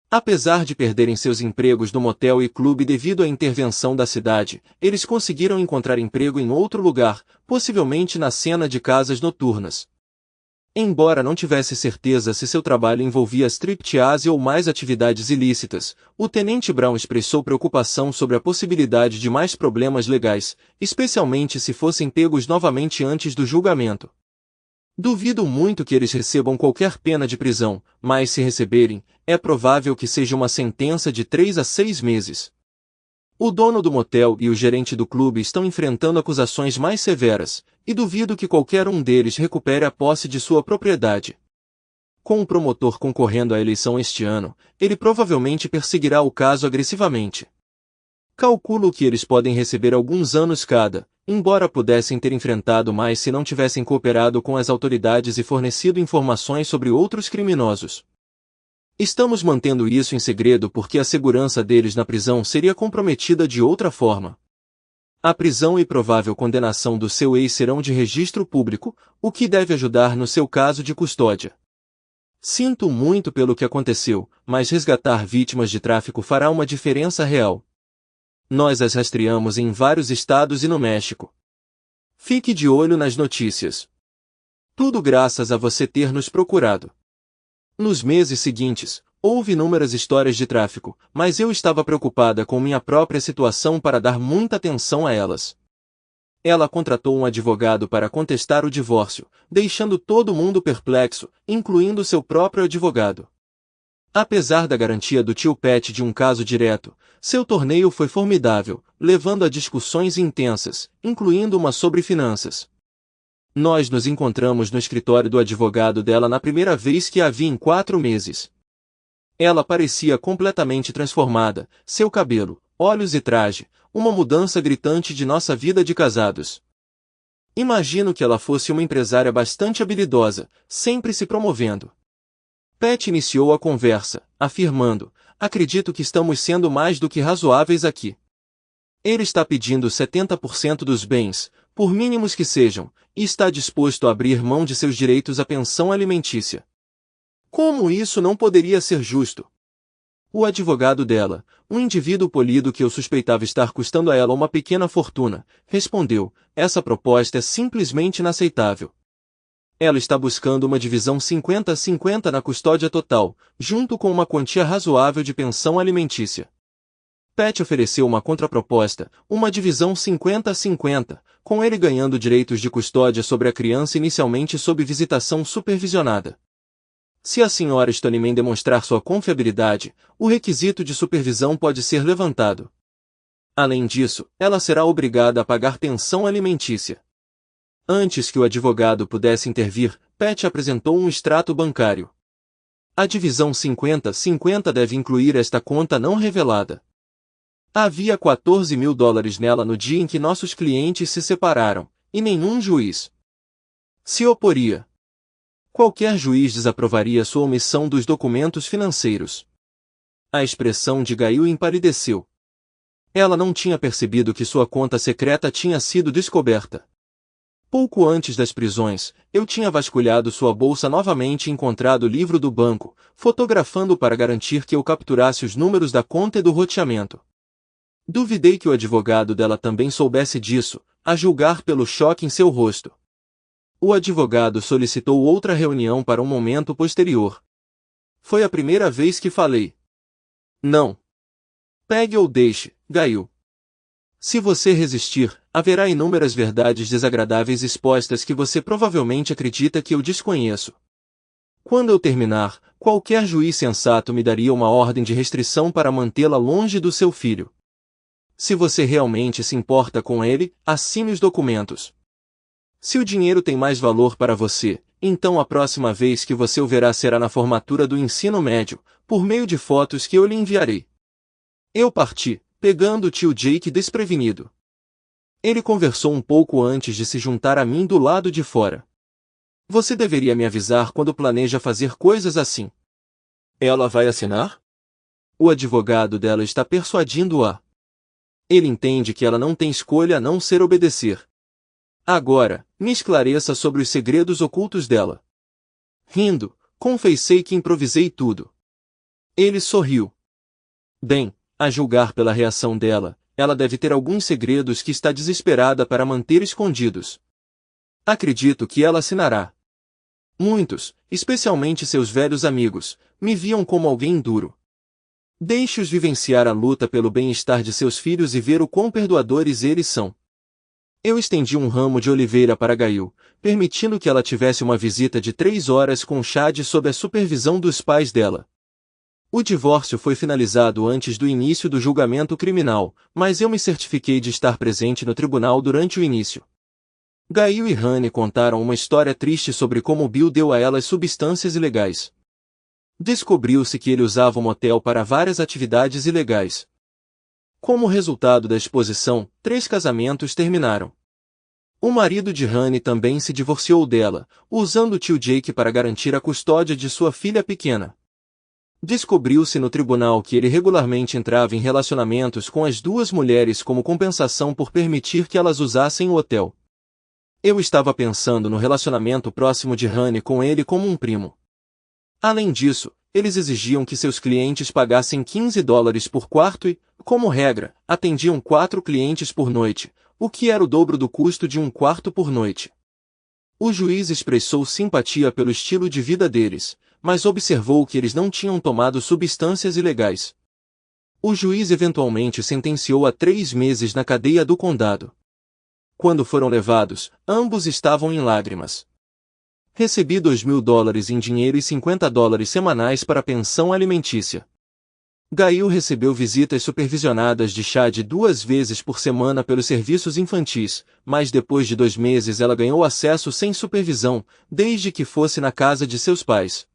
Apesar de perderem seus empregos no motel e clube devido à intervenção da cidade, eles conseguiram encontrar emprego em outro lugar, possivelmente na cena de casas noturnas. Embora não tivesse certeza se seu trabalho envolvia striptease ou mais atividades ilícitas, o tenente Brown expressou preocupação sobre a possibilidade de mais problemas legais, especialmente se fossem pegos novamente antes do julgamento. Duvido muito que eles recebam qualquer pena de prisão, mas se receberem, é provável que seja uma sentença de 3 a 6 meses. O dono do motel e o gerente do clube estão enfrentando acusações mais severas, e duvido que qualquer um deles recupere a posse de sua propriedade. Com o promotor concorrendo à eleição este ano, ele provavelmente perseguirá o caso agressivamente. Calculo que eles podem receber alguns anos cada, embora pudessem ter enfrentado mais se não tivessem cooperado com as autoridades e fornecido informações sobre outros criminosos. Estamos mantendo isso em segredo porque a segurança deles na prisão seria comprometida de outra forma. A prisão e provável condenação do seu ex serão de registro público, o que deve ajudar no seu caso de custódia. Sinto muito pelo que aconteceu, mas resgatar vítimas de tráfico fará uma diferença real. Nós as rastreamos em vários estados e no México. Fique de olho nas notícias. Tudo graças a você ter nos procurado. Nos meses seguintes, houve inúmeras histórias de tráfico, mas eu estava preocupada com minha própria situação para dar muita atenção a elas. Ela contratou um advogado para contestar o divórcio, deixando todo mundo perplexo, incluindo seu próprio advogado. Apesar da garantia do tio Pat de um caso direto, seu torneio foi formidável, levando a discussões intensas, incluindo uma sobre finanças. Nós nos encontramos no escritório do advogado dela na primeira vez que a vi em 4 meses. Ela parecia completamente transformada, seu cabelo, olhos e traje, uma mudança gritante de nossa vida de casados. Imagino que ela fosse uma empresária bastante habilidosa, sempre se promovendo. Pat iniciou a conversa, afirmando: acredito que estamos sendo mais do que razoáveis aqui. Ele está pedindo 70% dos bens, por mínimos que sejam, e está disposto a abrir mão de seus direitos à pensão alimentícia. Como isso não poderia ser justo? O advogado dela, um indivíduo polido que eu suspeitava estar custando a ela uma pequena fortuna, respondeu: essa proposta é simplesmente inaceitável. Ela está buscando uma divisão 50-50 na custódia total, junto com uma quantia razoável de pensão alimentícia. Pat ofereceu uma contraproposta, uma divisão 50-50, com ele ganhando direitos de custódia sobre a criança inicialmente sob visitação supervisionada. Se a senhora Stoneman demonstrar sua confiabilidade, o requisito de supervisão pode ser levantado. Além disso, ela será obrigada a pagar pensão alimentícia. Antes que o advogado pudesse intervir, Pat apresentou um extrato bancário. A divisão 50-50 deve incluir esta conta não revelada. Havia $14.000 nela no dia em que nossos clientes se separaram, e nenhum juiz se oporia. Qualquer juiz desaprovaria sua omissão dos documentos financeiros. A expressão de Gail empalideceu. Ela não tinha percebido que sua conta secreta tinha sido descoberta. Pouco antes das prisões, eu tinha vasculhado sua bolsa novamente e encontrado o livro do banco, fotografando para garantir que eu capturasse os números da conta e do roteamento. Duvidei que o advogado dela também soubesse disso, a julgar pelo choque em seu rosto. O advogado solicitou outra reunião para um momento posterior. Foi a primeira vez que falei. Não. Pegue ou deixe, Gail. Se você resistir, haverá inúmeras verdades desagradáveis expostas que você provavelmente acredita que eu desconheço. Quando eu terminar, qualquer juiz sensato me daria uma ordem de restrição para mantê-la longe do seu filho. Se você realmente se importa com ele, assine os documentos. Se o dinheiro tem mais valor para você, então a próxima vez que você o verá será na formatura do ensino médio, por meio de fotos que eu lhe enviarei. Eu parti, pegando o tio Jake desprevenido. Ele conversou um pouco antes de se juntar a mim do lado de fora. Você deveria me avisar quando planeja fazer coisas assim. Ela vai assinar? O advogado dela está persuadindo-a. Ele entende que ela não tem escolha a não ser obedecer. Agora, me esclareça sobre os segredos ocultos dela. Rindo, confessei que improvisei tudo. Ele sorriu. Bem, a julgar pela reação dela, ela deve ter alguns segredos que está desesperada para manter escondidos. Acredito que ela assinará. Muitos, especialmente seus velhos amigos, me viam como alguém duro. Deixe-os vivenciar a luta pelo bem-estar de seus filhos e ver o quão perdoadores eles são. Eu estendi um ramo de oliveira para Gail, permitindo que ela tivesse uma visita de 3 horas com Chad sob a supervisão dos pais dela. O divórcio foi finalizado antes do início do julgamento criminal, mas eu me certifiquei de estar presente no tribunal durante o início. Gail e Honey contaram uma história triste sobre como Bill deu a elas substâncias ilegais. Descobriu-se que ele usava o motel para várias atividades ilegais. Como resultado da exposição, 3 casamentos terminaram. O marido de Honey também se divorciou dela, usando o tio Jake para garantir a custódia de sua filha pequena. Descobriu-se no tribunal que ele regularmente entrava em relacionamentos com as 2 mulheres como compensação por permitir que elas usassem o hotel. Eu estava pensando no relacionamento próximo de Honey com ele como um primo. Além disso, eles exigiam que seus clientes pagassem $15 por quarto e, como regra, atendiam 4 clientes por noite, o que era o dobro do custo de um quarto por noite. O juiz expressou simpatia pelo estilo de vida deles, mas observou que eles não tinham tomado substâncias ilegais. O juiz eventualmente sentenciou a 3 meses na cadeia do condado. Quando foram levados, ambos estavam em lágrimas. Recebi $2.000 em dinheiro e $50 semanais para pensão alimentícia. Gail recebeu visitas supervisionadas de Chad 2 vezes por semana pelos serviços infantis, mas depois de 2 meses ela ganhou acesso sem supervisão, desde que fosse na casa de seus pais.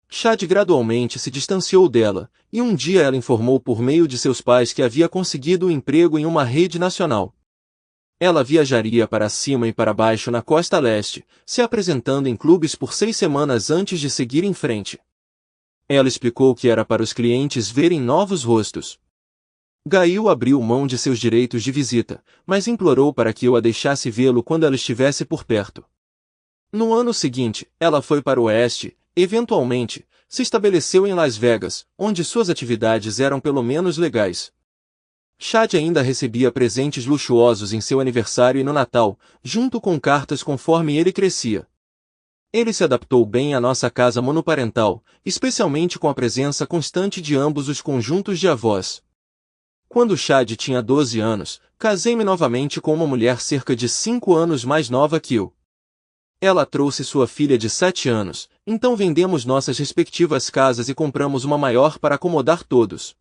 Chad gradualmente se distanciou dela, e um dia ela informou por meio de seus pais que havia conseguido um emprego em uma rede nacional. Ela viajaria para cima e para baixo na costa leste, se apresentando em clubes por 6 semanas antes de seguir em frente. Ela explicou que era para os clientes verem novos rostos. Gail abriu mão de seus direitos de visita, mas implorou para que eu a deixasse vê-lo quando ela estivesse por perto. No ano seguinte, ela foi para o oeste, eventualmente, se estabeleceu em Las Vegas, onde suas atividades eram pelo menos legais. Chad ainda recebia presentes luxuosos em seu aniversário e no Natal, junto com cartas conforme ele crescia. Ele se adaptou bem à nossa casa monoparental, especialmente com a presença constante de ambos os conjuntos de avós. Quando Chad tinha 12 anos, casei-me novamente com uma mulher cerca de 5 anos mais nova que eu. Ela trouxe sua filha de 7 anos, então vendemos nossas respectivas casas e compramos uma maior para acomodar todos.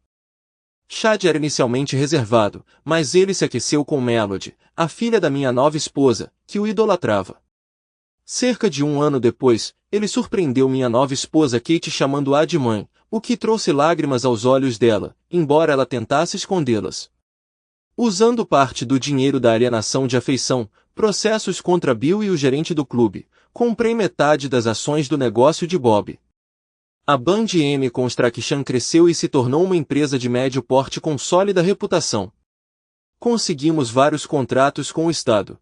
Chad era inicialmente reservado, mas ele se aqueceu com Melody, a filha da minha nova esposa, que o idolatrava. Cerca de 1 ano depois, ele surpreendeu minha nova esposa Kate chamando-a de mãe, o que trouxe lágrimas aos olhos dela, embora ela tentasse escondê-las. Usando parte do dinheiro da alienação de afeição, processos contra Bill e o gerente do clube, comprei metade das ações do negócio de Bob. A Band M Construction cresceu e se tornou uma empresa de médio porte com sólida reputação. Conseguimos vários contratos com o Estado.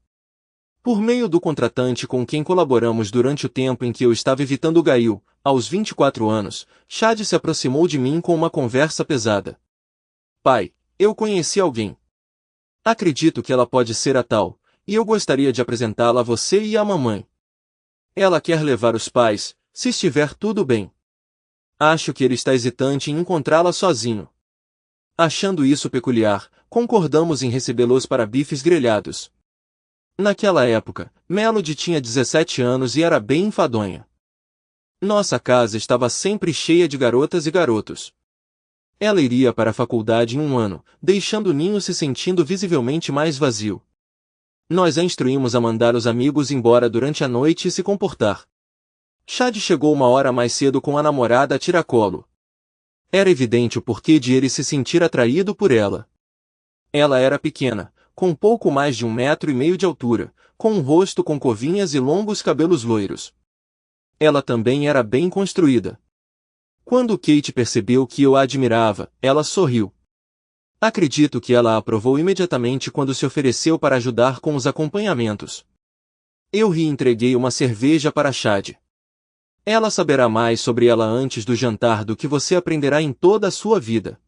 Por meio do contratante com quem colaboramos durante o tempo em que eu estava evitando Gail, aos 24 anos, Chad se aproximou de mim com uma conversa pesada. Pai, eu conheci alguém. Acredito que ela pode ser a tal, e eu gostaria de apresentá-la a você e à mamãe. Ela quer levar os pais, se estiver tudo bem. Acho que ele está hesitante em encontrá-la sozinho. Achando isso peculiar, concordamos em recebê-los para bifes grelhados. Naquela época, Melody tinha 17 anos e era bem enfadonha. Nossa casa estava sempre cheia de garotas e garotos. Ela iria para a faculdade em 1 ano, deixando o ninho se sentindo visivelmente mais vazio. Nós a instruímos a mandar os amigos embora durante a noite e se comportar. Chad chegou 1 hora mais cedo com a namorada a tiracolo. Era evidente o porquê de ele se sentir atraído por ela. Ela era pequena, com pouco mais de 1,5 metros de altura, com um rosto com covinhas e longos cabelos loiros. Ela também era bem construída. Quando Kate percebeu que eu a admirava, ela sorriu. Acredito que ela a aprovou imediatamente quando se ofereceu para ajudar com os acompanhamentos. Eu ri e entreguei uma cerveja para Chad. Ela saberá mais sobre ela antes do jantar do que você aprenderá em toda a sua vida.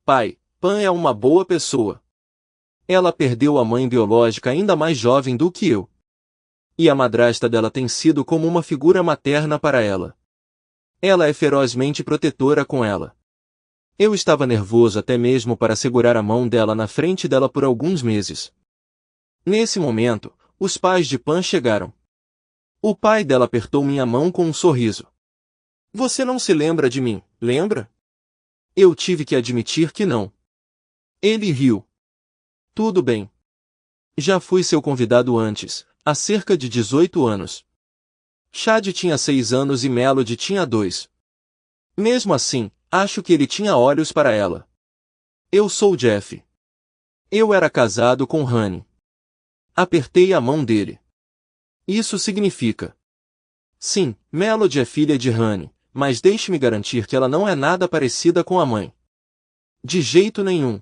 Pai, Pam é uma boa pessoa. Ela perdeu a mãe biológica ainda mais jovem do que eu. E a madrasta dela tem sido como uma figura materna para ela. Ela é ferozmente protetora com ela. Eu estava nervoso até mesmo para segurar a mão dela na frente dela por alguns meses. Nesse momento, os pais de Pan chegaram. O pai dela apertou minha mão com um sorriso. Você não se lembra de mim, lembra? Eu tive que admitir que não. Ele riu. Tudo bem. Já fui seu convidado antes, há cerca de 18 anos. Chad tinha 6 anos e Melody tinha 2. Mesmo assim, acho que ele tinha olhos para ela. Eu sou Jeff. Eu era casado com Honey. Apertei a mão dele. Isso significa. Sim, Melody é filha de Honey, mas deixe-me garantir que ela não é nada parecida com a mãe. De jeito nenhum.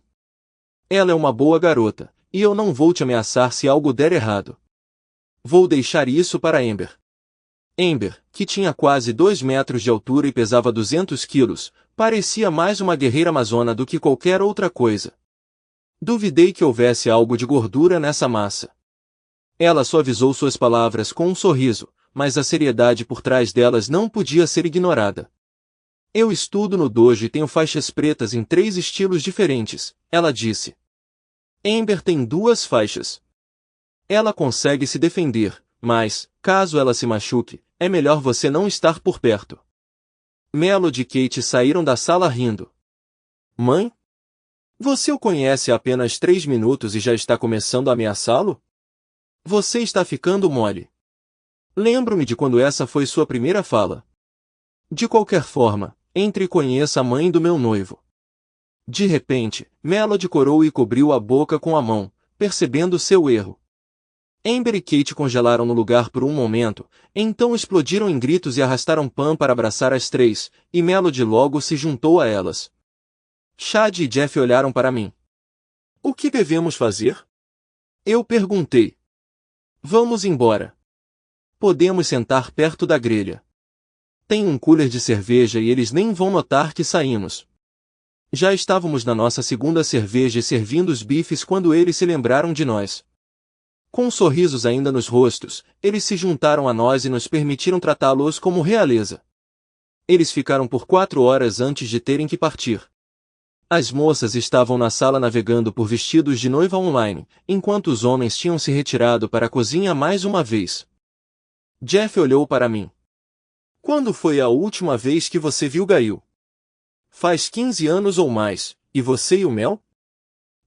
Ela é uma boa garota, e eu não vou te ameaçar se algo der errado. Vou deixar isso para Amber. Amber, que tinha quase 2 metros de altura e pesava 200 quilos, parecia mais uma guerreira amazona do que qualquer outra coisa. Duvidei que houvesse algo de gordura nessa massa. Ela suavizou suas palavras com um sorriso, mas a seriedade por trás delas não podia ser ignorada. Eu estudo no dojo e tenho faixas pretas em 3 estilos diferentes, ela disse. Amber tem 2 faixas. Ela consegue se defender, mas, caso ela se machuque, é melhor você não estar por perto. Melody e Kate saíram da sala rindo. Mãe? Você o conhece há apenas 3 minutos e já está começando a ameaçá-lo? Você está ficando mole. Lembro-me de quando essa foi sua primeira fala. De qualquer forma, entre e conheça a mãe do meu noivo. De repente, Melody corou e cobriu a boca com a mão, percebendo seu erro. Amber e Kate congelaram no lugar por um momento, então explodiram em gritos e arrastaram Pan para abraçar as 3, e Melody logo se juntou a elas. Chad e Jeff olharam para mim. O que devemos fazer? Eu perguntei. Vamos embora. Podemos sentar perto da grelha. Tem um cooler de cerveja e eles nem vão notar que saímos. Já estávamos na nossa segunda cerveja e servindo os bifes quando eles se lembraram de nós. Com sorrisos ainda nos rostos, eles se juntaram a nós e nos permitiram tratá-los como realeza. Eles ficaram por 4 horas antes de terem que partir. As moças estavam na sala navegando por vestidos de noiva online, enquanto os homens tinham se retirado para a cozinha mais uma vez. Jeff olhou para mim. Quando foi a última vez que você viu Gail? Faz 15 anos ou mais, e você e o Mel?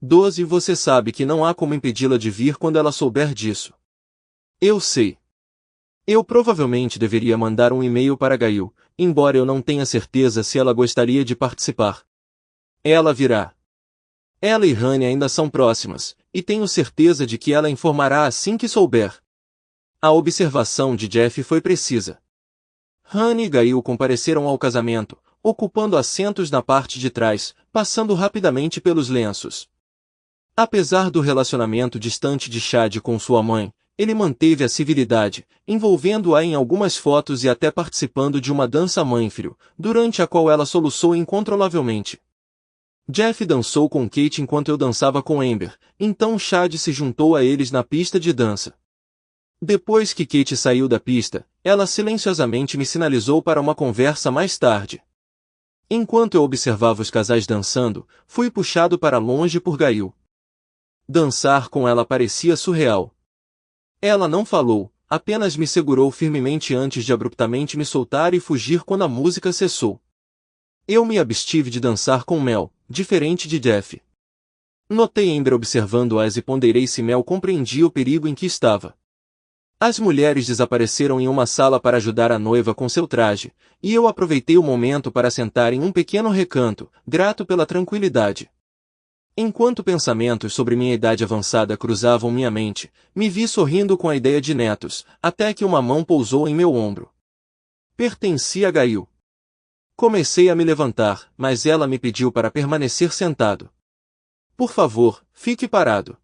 12. Você sabe que não há como impedi-la de vir quando ela souber disso. Eu sei. Eu provavelmente deveria mandar um e-mail para Gail, embora eu não tenha certeza se ela gostaria de participar. Ela virá. Ela e Honey ainda são próximas, e tenho certeza de que ela informará assim que souber. A observação de Jeff foi precisa. Honey e Gail compareceram ao casamento, ocupando assentos na parte de trás, passando rapidamente pelos lenços. Apesar do relacionamento distante de Chad com sua mãe, ele manteve a civilidade, envolvendo-a em algumas fotos e até participando de uma dança mãe-filho, durante a qual ela soluçou incontrolavelmente. Jeff dançou com Kate enquanto eu dançava com Amber, então Chad se juntou a eles na pista de dança. Depois que Kate saiu da pista, ela silenciosamente me sinalizou para uma conversa mais tarde. Enquanto eu observava os casais dançando, fui puxado para longe por Gail. Dançar com ela parecia surreal. Ela não falou, apenas me segurou firmemente antes de abruptamente me soltar e fugir quando a música cessou. Eu me abstive de dançar com Mel, diferente de Jeff. Notei Amber observando-as e ponderei se Mel compreendia o perigo em que estava. As mulheres desapareceram em uma sala para ajudar a noiva com seu traje, e eu aproveitei o momento para sentar em um pequeno recanto, grato pela tranquilidade. Enquanto pensamentos sobre minha idade avançada cruzavam minha mente, me vi sorrindo com a ideia de netos, até que uma mão pousou em meu ombro. Pertencia a Gail. Comecei a me levantar, mas ela me pediu para permanecer sentado. Por favor, fique parado.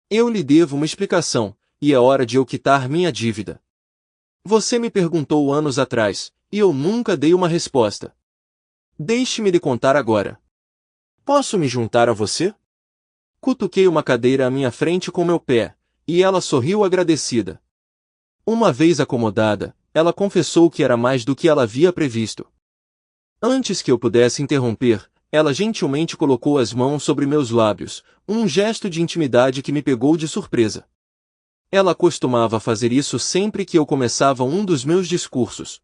Eu lhe devo uma explicação, e é hora de eu quitar minha dívida. Você me perguntou anos atrás, e eu nunca dei uma resposta. Deixe-me lhe contar agora. Posso me juntar a você? Cutuquei uma cadeira à minha frente com meu pé, e ela sorriu agradecida. Uma vez acomodada, ela confessou que era mais do que ela havia previsto. Antes que eu pudesse interromper, ela gentilmente colocou as mãos sobre meus lábios, um gesto de intimidade que me pegou de surpresa. Ela costumava fazer isso sempre que eu começava um dos meus discursos.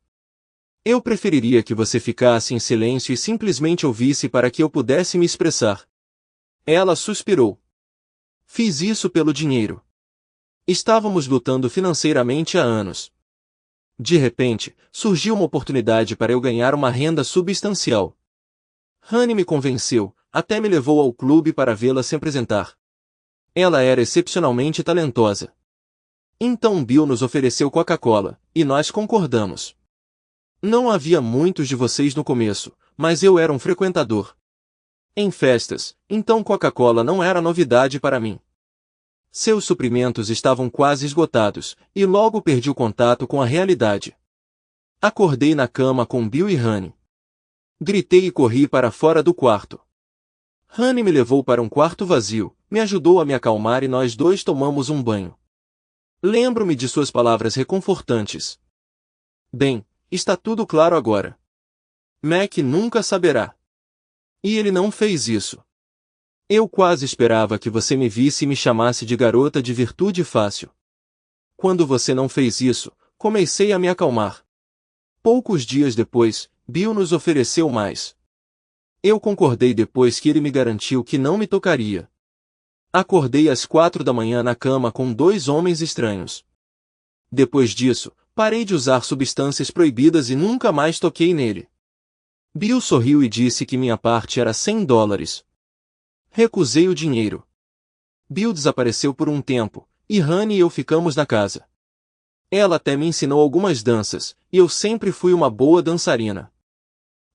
Eu preferiria que você ficasse em silêncio e simplesmente ouvisse para que eu pudesse me expressar. Ela suspirou. Fiz isso pelo dinheiro. Estávamos lutando financeiramente há anos. De repente, surgiu uma oportunidade para eu ganhar uma renda substancial. Honey me convenceu, até me levou ao clube para vê-la se apresentar. Ela era excepcionalmente talentosa. Então Bill nos ofereceu Coca-Cola, e nós concordamos. Não havia muitos de vocês no começo, mas eu era um frequentador. Em festas, então Coca-Cola não era novidade para mim. Seus suprimentos estavam quase esgotados, e logo perdi o contato com a realidade. Acordei na cama com Bill e Honey. Gritei e corri para fora do quarto. Honey me levou para um quarto vazio, me ajudou a me acalmar e nós dois tomamos um banho. Lembro-me de suas palavras reconfortantes. Bem, está tudo claro agora. Mac nunca saberá. E ele não fez isso. Eu quase esperava que você me visse e me chamasse de garota de virtude fácil. Quando você não fez isso, comecei a me acalmar. Poucos dias depois, Bill nos ofereceu mais. Eu concordei depois que ele me garantiu que não me tocaria. Acordei às 4 da manhã na cama com 2 homens estranhos. Depois disso, parei de usar substâncias proibidas e nunca mais toquei nele. Bill sorriu e disse que minha parte era $100. Recusei o dinheiro. Bill desapareceu por um tempo, e Honey e eu ficamos na casa. Ela até me ensinou algumas danças, e eu sempre fui uma boa dançarina.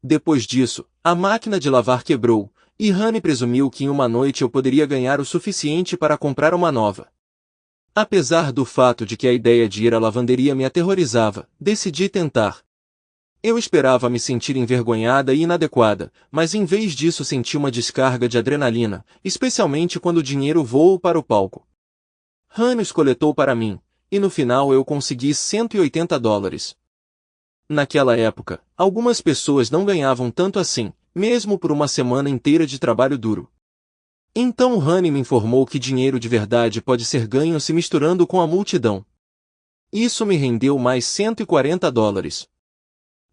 Depois disso, a máquina de lavar quebrou, e Honey presumiu que em uma noite eu poderia ganhar o suficiente para comprar uma nova. Apesar do fato de que a ideia de ir à lavanderia me aterrorizava, decidi tentar. Eu esperava me sentir envergonhada e inadequada, mas em vez disso senti uma descarga de adrenalina, especialmente quando o dinheiro voou para o palco. Honey os coletou para mim, e no final eu consegui $180. Naquela época, algumas pessoas não ganhavam tanto assim, mesmo por uma semana inteira de trabalho duro. Então Honey me informou que dinheiro de verdade pode ser ganho se misturando com a multidão. Isso me rendeu mais $140.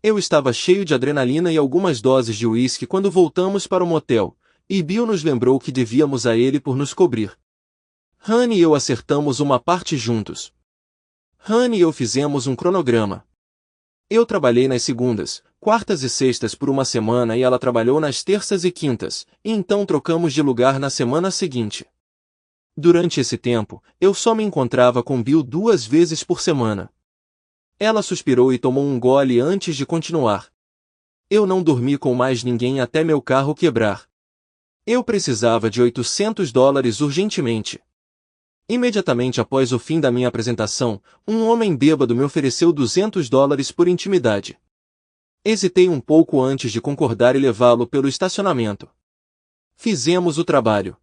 Eu estava cheio de adrenalina e algumas doses de uísque quando voltamos para o motel, e Bill nos lembrou que devíamos a ele por nos cobrir. Honey e eu acertamos uma parte juntos. Honey e eu fizemos um cronograma. Eu trabalhei nas segundas, quartas e sextas por uma semana e ela trabalhou nas terças e quintas, e então trocamos de lugar na semana seguinte. Durante esse tempo, eu só me encontrava com Bill 2 vezes por semana. Ela suspirou e tomou um gole antes de continuar. Eu não dormi com mais ninguém até meu carro quebrar. Eu precisava de $800 urgentemente. Imediatamente após o fim da minha apresentação, um homem bêbado me ofereceu $200 por intimidade. Hesitei um pouco antes de concordar e levá-lo pelo estacionamento. Fizemos o trabalho.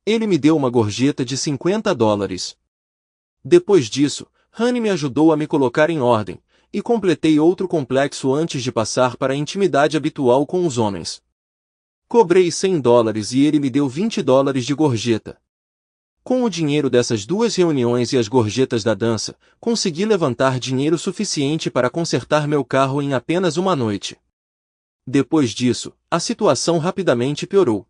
Ele me deu uma gorjeta de $50. Depois disso, Honey me ajudou a me colocar em ordem, e completei outro complexo antes de passar para a intimidade habitual com os homens. Cobrei $100 e ele me deu $20 de gorjeta. Com o dinheiro dessas 2 reuniões e as gorjetas da dança, consegui levantar dinheiro suficiente para consertar meu carro em apenas uma noite. Depois disso, a situação rapidamente piorou.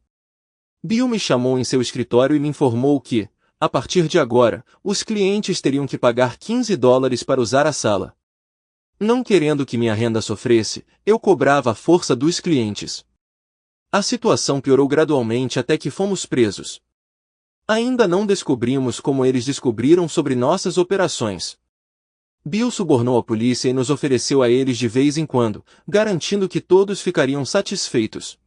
Bill me chamou em seu escritório e me informou que, a partir de agora, os clientes teriam que pagar $15 para usar a sala. Não querendo que minha renda sofresse, eu cobrava a força dos clientes. A situação piorou gradualmente até que fomos presos. Ainda não descobrimos como eles descobriram sobre nossas operações. Bill subornou a polícia e nos ofereceu a eles de vez em quando, garantindo que todos ficariam satisfeitos.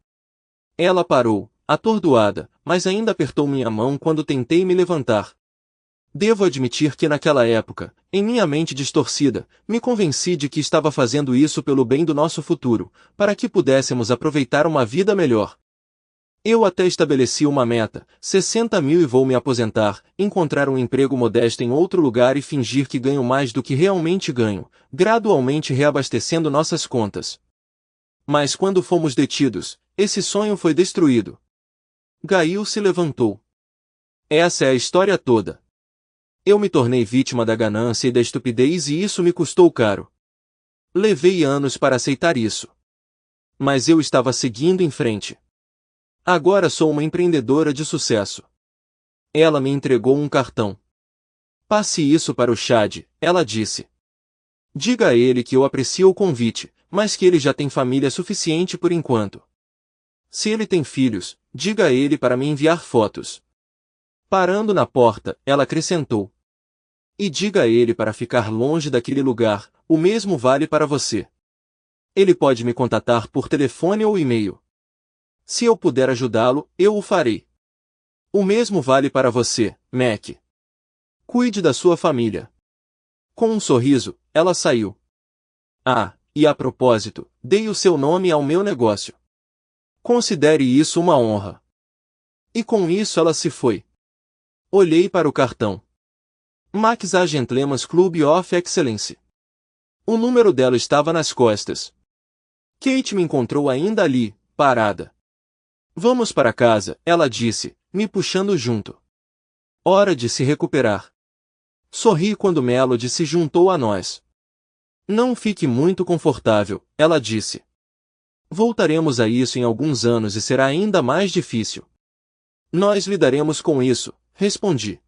Ela parou, atordoada, mas ainda apertou minha mão quando tentei me levantar. Devo admitir que naquela época, em minha mente distorcida, me convenci de que estava fazendo isso pelo bem do nosso futuro, para que pudéssemos aproveitar uma vida melhor. Eu até estabeleci uma meta, 60 mil e vou me aposentar, encontrar um emprego modesto em outro lugar e fingir que ganho mais do que realmente ganho, gradualmente reabastecendo nossas contas. Mas quando fomos detidos, esse sonho foi destruído. Gail se levantou. Essa é a história toda. Eu me tornei vítima da ganância e da estupidez e isso me custou caro. Levei anos para aceitar isso. Mas eu estava seguindo em frente. Agora sou uma empreendedora de sucesso. Ela me entregou um cartão. Passe isso para o Chad, ela disse. Diga a ele que eu aprecio o convite, mas que ele já tem família suficiente por enquanto. Se ele tem filhos, diga a ele para me enviar fotos. Parando na porta, ela acrescentou. E diga a ele para ficar longe daquele lugar, o mesmo vale para você. Ele pode me contatar por telefone ou e-mail. Se eu puder ajudá-lo, eu o farei. O mesmo vale para você, Mac. Cuide da sua família. Com um sorriso, ela saiu. Ah, e a propósito, dei o seu nome ao meu negócio. Considere isso uma honra. E com isso ela se foi. Olhei para o cartão. Max A Gentleman's Club of Excellence. O número dela estava nas costas. Kate me encontrou ainda ali, parada. Vamos para casa, ela disse, me puxando junto. Hora de se recuperar. Sorri quando Melody se juntou a nós. Não fique muito confortável, ela disse. Voltaremos a isso em alguns anos e será ainda mais difícil. Nós lidaremos com isso, respondi.